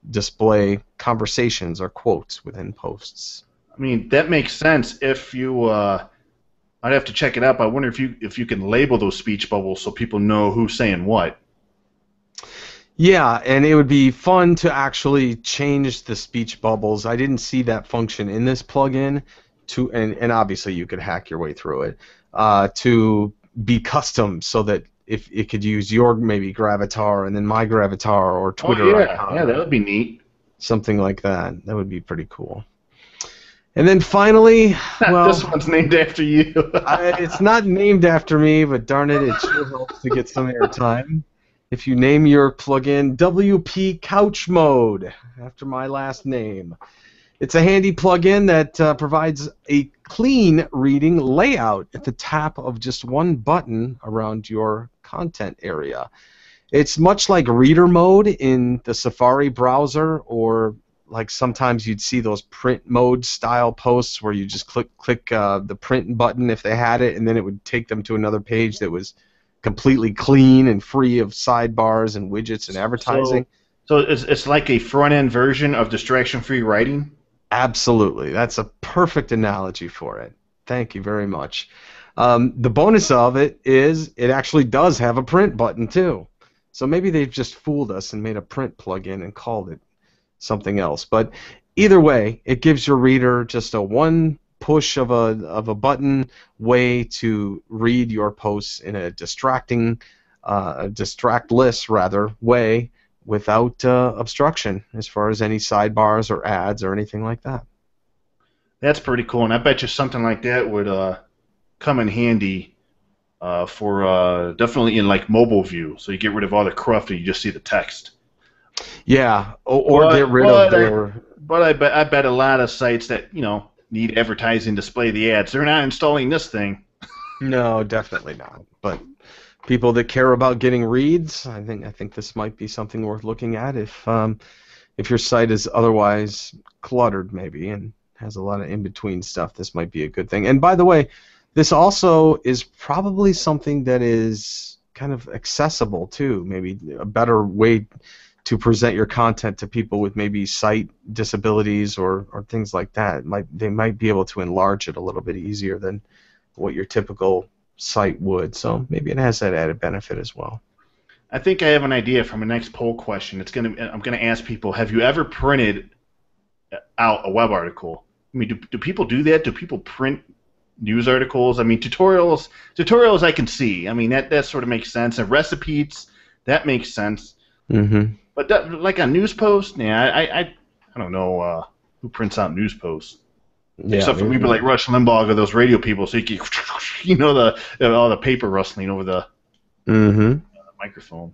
display conversations or quotes within posts. I mean, that makes sense. If you, I'd have to check it out. But I wonder if you can label those speech bubbles so people know who's saying what. Yeah, and it would be fun to actually change the speech bubbles. I didn't see that function in this plugin, and obviously you could hack your way through it, to be custom so that if it could use your maybe Gravatar and then my Gravatar or Twitter icon. Yeah, that would be neat. Something like that. That would be pretty cool. And then finally, well, this one's named after you. It's not named after me, but darn it, it sure helps to get some airtime. If you name your plugin WP Couch Mode, after my last name. It's a handy plugin that provides a clean reading layout at the tap of just one button around your content area. It's much like reader mode in the Safari browser, or like sometimes you'd see those print mode style posts where you just click the print button if they had it, and then it would take them to another page that was completely clean and free of sidebars and widgets and advertising. So it's like a front-end version of distraction-free writing? Absolutely. That's a perfect analogy for it. Thank you very much. The bonus of it is it actually does have a print button too. So maybe they've just fooled us and made a print plugin and called it something else. But either way, it gives your reader just a one push of a button way to read your posts in a distractless rather way, without obstruction as far as any sidebars or ads or anything like that. That's pretty cool, and I bet you something like that would come in handy for definitely in like mobile view, so you get rid of all the cruft and you just see the text. Yeah, or get rid of their... But I bet a lot of sites that, need advertising display the ads, they're not installing this thing. No, definitely not. But people that care about getting reads, I think this might be something worth looking at if your site is otherwise cluttered maybe and has a lot of in-between stuff. This might be a good thing. And by the way, this also is probably something that is kind of accessible too, maybe a better way to present your content to people with maybe sight disabilities or things like that. They might be able to enlarge it a little bit easier than what your typical site would. So maybe it has that added benefit as well. I think I have an idea from a next poll question. I'm gonna ask people: have you ever printed out a web article? I mean, do people do that? Do people print news articles? I mean, tutorials I can see. I mean, that sort of makes sense. And recipes, that makes sense. Mm-hmm. But like a news post, yeah, I don't know who prints out news posts. Yeah, Except for people like Rush Limbaugh or those radio people, so you can, all the paper rustling over the microphone.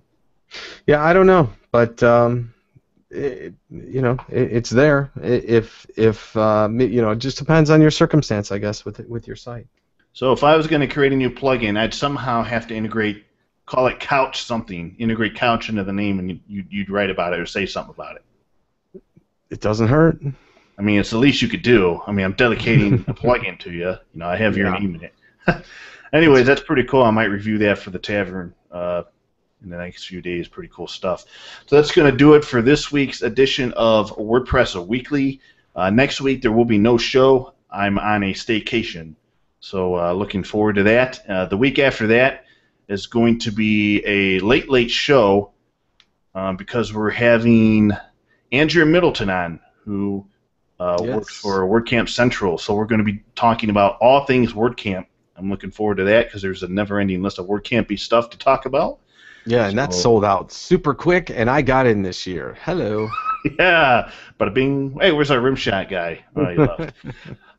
Yeah, I don't know, but it's there. If it just depends on your circumstance, I guess, with your site. So if I was going to create a new plugin, I'd somehow have to call it Couch something, integrate Couch into the name, and you'd write about it or say something about it. It doesn't hurt. I mean, it's the least you could do. I mean, I'm dedicating a plugin to you. I have your name in it. Anyways, that's pretty cool. I might review that for the tavern in the next few days. Pretty cool stuff. So that's going to do it for this week's edition of WordPress Weekly. Next week there will be no show. I'm on a staycation, so looking forward to that. The week after that is going to be a late show because we're having Andrea Middleton on, who works for WordCamp Central. So we're going to be talking about all things WordCamp. I'm looking forward to that because there's a never-ending list of WordCampy stuff to talk about. Yeah, and that sold out super quick, and I got in this year. Hello. Yeah, but bing. Hey, where's our rimshot guy? Oh, he left.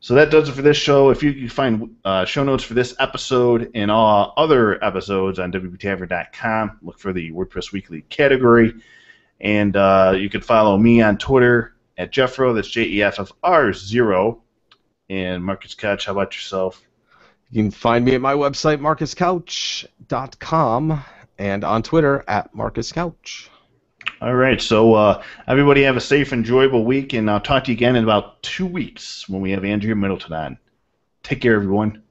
So that does it for this show. If you can find show notes for this episode and all other episodes on wptavern.com, look for the WordPress Weekly category. And you can follow me on Twitter at Jeffro, that's JEFFR0. And Marcus Couch, how about yourself? You can find me at my website, marcuscouch.com, and on Twitter at marcuscouch. All right, so everybody have a safe, enjoyable week, and I'll talk to you again in about 2 weeks when we have Andrea Middleton on. Take care, everyone.